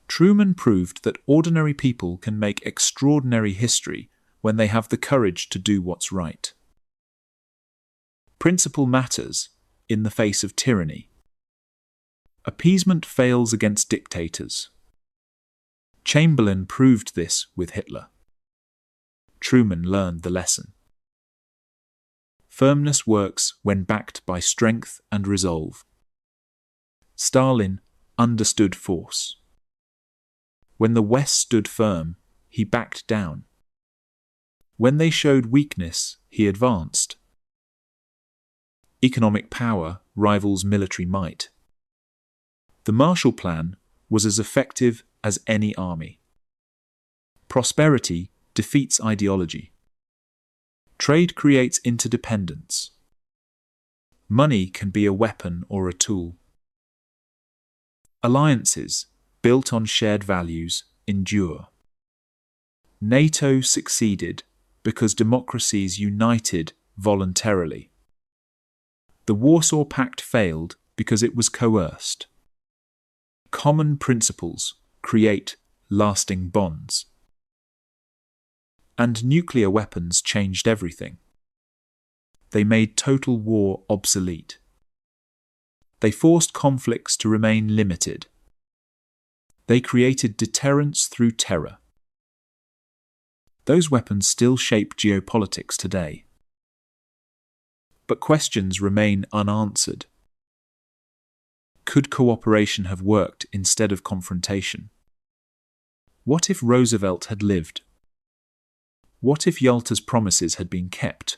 Truman proved that ordinary people can make extraordinary history when they have the courage to do what's right. Principle matters in the face of tyranny. Appeasement fails against dictators. Chamberlain proved this with Hitler. Truman learned the lesson. Firmness works when backed by strength and resolve. Stalin understood force. When the West stood firm, he backed down. When they showed weakness, he advanced. Economic power rivals military might. The Marshall Plan was as effective as any army. Prosperity defeats ideology. Trade creates interdependence. Money can be a weapon or a tool. Alliances, built on shared values, endure. NATO succeeded because democracies united voluntarily. The Warsaw Pact failed because it was coerced. Common principles create lasting bonds. And nuclear weapons changed everything. They made total war obsolete. They forced conflicts to remain limited. They created deterrence through terror. Those weapons still shape geopolitics today. But questions remain unanswered. Could cooperation have worked instead of confrontation? What if Roosevelt had lived? What if Yalta's promises had been kept?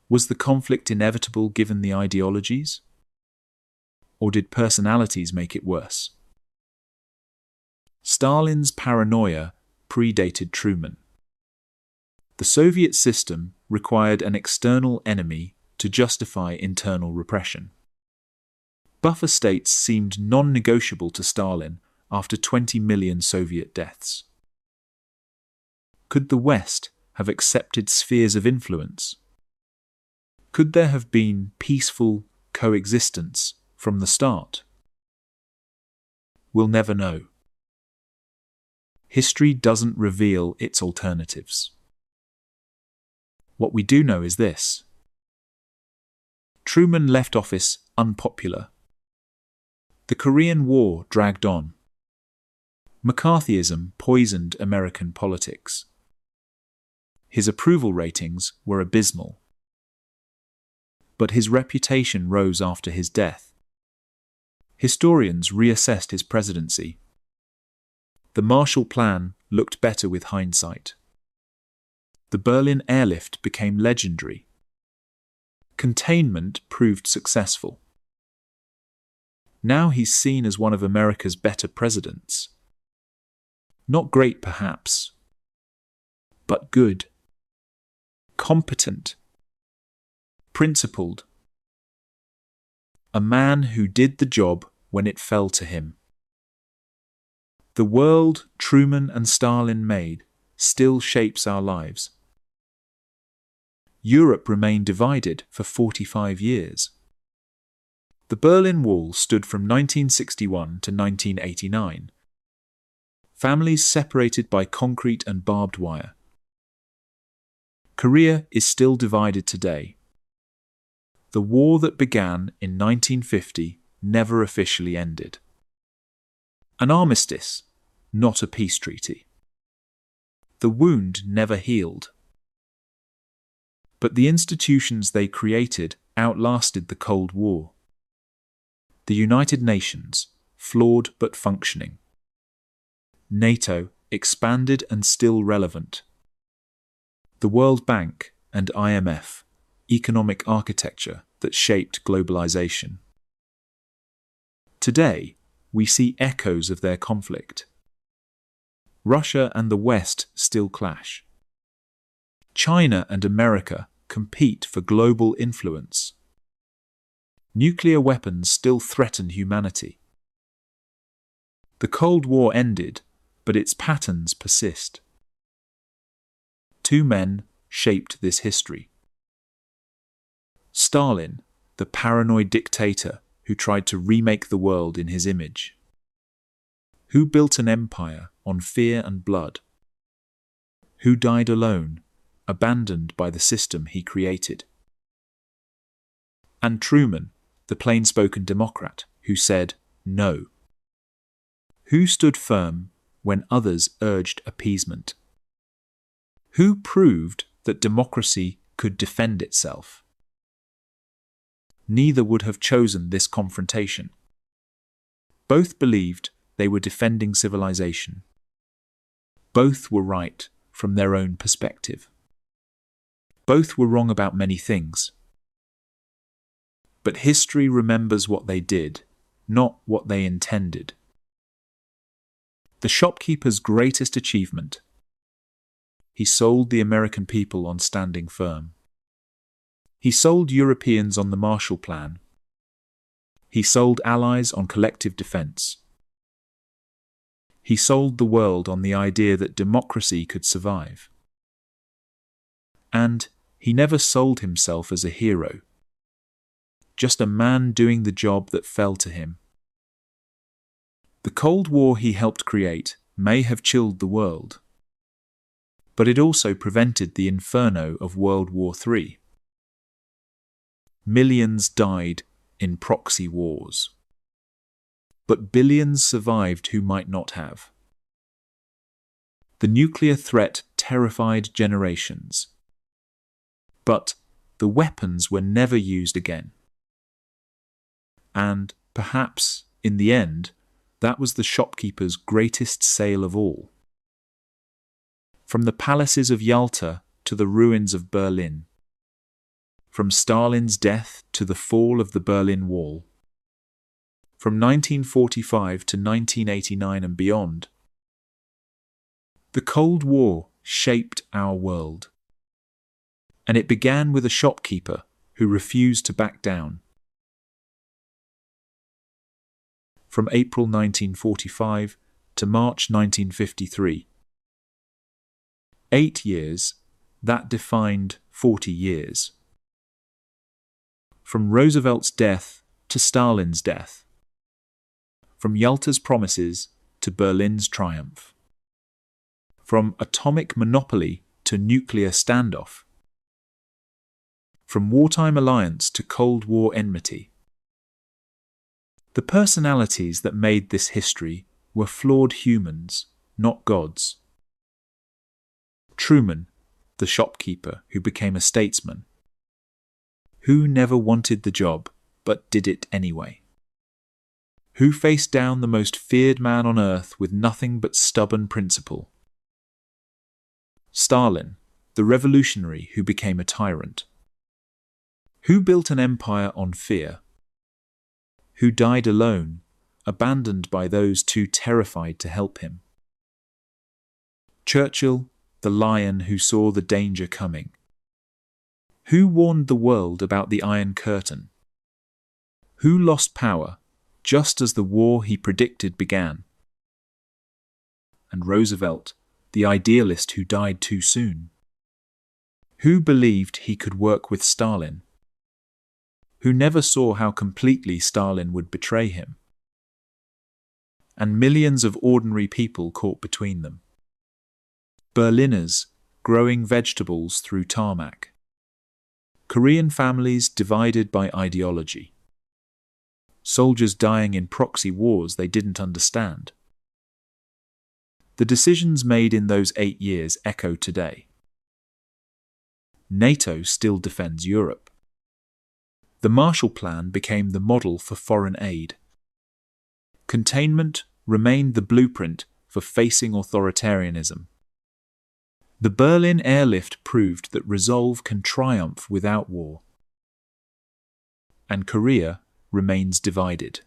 Was the conflict inevitable given the ideologies? Or did personalities make it worse? Stalin's paranoia predated Truman. The Soviet system required an external enemy to justify internal repression. Buffer states seemed non-negotiable to Stalin after 20 million Soviet deaths. Could the West have accepted spheres of influence? Could there have been peaceful coexistence from the start? We'll never know. History doesn't reveal its alternatives. What we do know is this: Truman left office unpopular. The Korean War dragged on. McCarthyism poisoned American politics. His approval ratings were abysmal. But his reputation rose after his death. Historians reassessed his presidency. The Marshall Plan looked better with hindsight. The Berlin airlift became legendary. Containment proved successful. Now he's seen as one of America's better presidents. Not great, perhaps, but good. Competent. Principled. A man who did the job when it fell to him. The world Truman and Stalin made still shapes our lives. Europe remained divided for 45 years. The Berlin Wall stood from 1961 to 1989. Families separated by concrete and barbed wire. Korea is still divided today. The war that began in 1950 never officially ended. An armistice, not a peace treaty. The wound never healed. But the institutions they created outlasted the Cold War. The United Nations, flawed but functioning. NATO, expanded and still relevant. The World Bank and IMF, economic architecture that shaped globalization. Today, we see echoes of their conflict. Russia and the West still clash. China and America compete for global influence. Nuclear weapons still threaten humanity. The Cold War ended, but its patterns persist. Two men shaped this history. Stalin, the paranoid dictator who tried to remake the world in his image. Who built an empire on fear and blood? Who died alone, abandoned by the system he created? And Truman, the plain-spoken Democrat who said no. Who stood firm when others urged appeasement? Who proved that democracy could defend itself? Neither would have chosen this confrontation. Both believed they were defending civilization. Both were right from their own perspective. Both were wrong about many things. But history remembers what they did, not what they intended. The shopkeeper's greatest achievement: he sold the American people on standing firm. He sold Europeans on the Marshall Plan. He sold allies on collective defense. He sold the world on the idea that democracy could survive. And he never sold himself as a hero, just a man doing the job that fell to him. The Cold War he helped create may have chilled the world, but it also prevented the inferno of World War III. Millions died in proxy wars, but billions survived who might not have. The nuclear threat terrified generations, but the weapons were never used again. And perhaps, in the end, that was the shopkeeper's greatest sale of all. From the palaces of Yalta to the ruins of Berlin, from Stalin's death to the fall of the Berlin Wall, from 1945 to 1989 and beyond, the Cold War shaped our world. And it began with a shopkeeper who refused to back down. From April 1945 to March 1953. 8 years, that defined 40 years. From Roosevelt's death to Stalin's death. From Yalta's promises to Berlin's triumph. From atomic monopoly to nuclear standoff. From wartime alliance to Cold War enmity. The personalities that made this history were flawed humans, not gods. Truman, the shopkeeper who became a statesman, who never wanted the job but did it anyway, who faced down the most feared man on earth with nothing but stubborn principle. Stalin, the revolutionary who became a tyrant, who built an empire on fear, who died alone, abandoned by those too terrified to help him. Churchill, the lion who saw the danger coming, who warned the world about the Iron Curtain, who lost power just as the war he predicted began. And Roosevelt, the idealist who died too soon, who believed he could work with Stalin, who never saw how completely Stalin would betray him, and millions of ordinary people caught between them. Berliners growing vegetables through tarmac. Korean families divided by ideology. Soldiers dying in proxy wars they didn't understand. The decisions made in those 8 years echo today. NATO still defends Europe. The Marshall Plan became the model for foreign aid. Containment remained the blueprint for facing authoritarianism. The Berlin airlift proved that resolve can triumph without war. And Korea remains divided.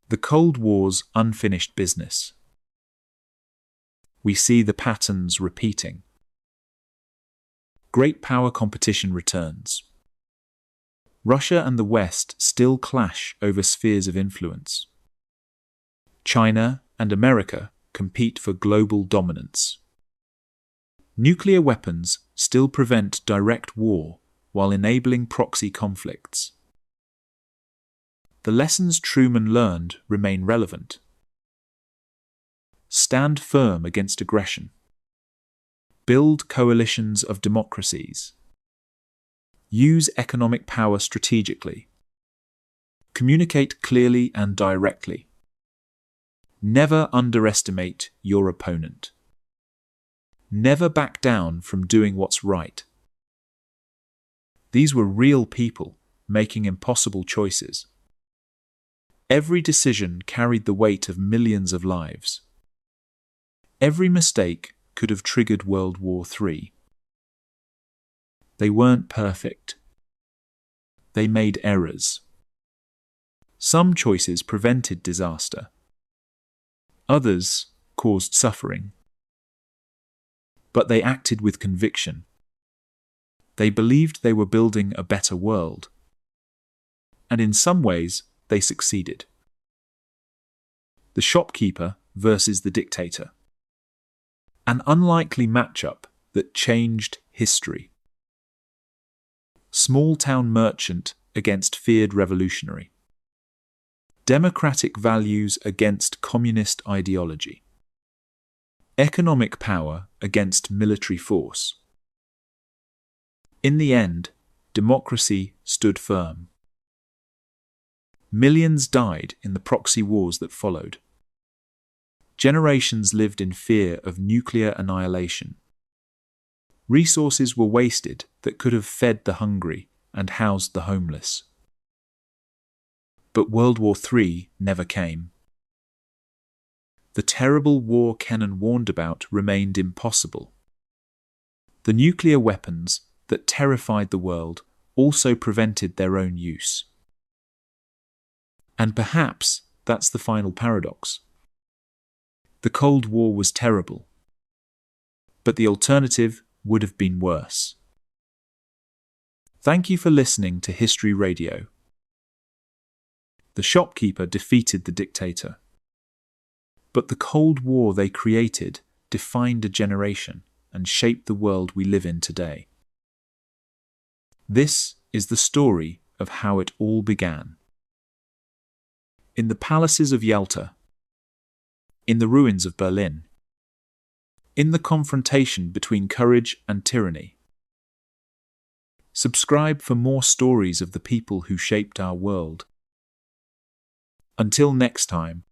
The Cold War's unfinished business. We see the patterns repeating. Great power competition returns. Russia and the West still clash over spheres of influence. China and America compete for global dominance. Nuclear weapons still prevent direct war while enabling proxy conflicts. The lessons Truman learned remain relevant. Stand firm against aggression. Build coalitions of democracies. Use economic power strategically. Communicate clearly and directly. Never underestimate your opponent. Never back down from doing what's right. These were real people making impossible choices. Every decision carried the weight of millions of lives. Every mistake could have triggered World War III. They weren't perfect. They made errors. Some choices prevented disaster. Others caused suffering. But they acted with conviction. They believed they were building a better world. And in some ways, they succeeded. The shopkeeper versus the dictator. An unlikely matchup that changed history. Small-town merchant against feared revolutionary. Democratic values against communist ideology. Economic power against military force. In the end, democracy stood firm. Millions died in the proxy wars that followed. Generations lived in fear of nuclear annihilation. Resources were wasted that could have fed the hungry and housed the homeless. But World War III never came. The terrible war Kennan warned about remained impossible. The nuclear weapons that terrified the world also prevented their own use. And perhaps that's the final paradox. The Cold War was terrible, but the alternative would have been worse. Thank you for listening to History Radio. The shopkeeper defeated the dictator, but the Cold War they created defined a generation and shaped the world we live in today. This is the story of how it all began. In the palaces of Yalta, in the ruins of Berlin, in the confrontation between courage and tyranny. Subscribe for more stories of the people who shaped our world. Until next time,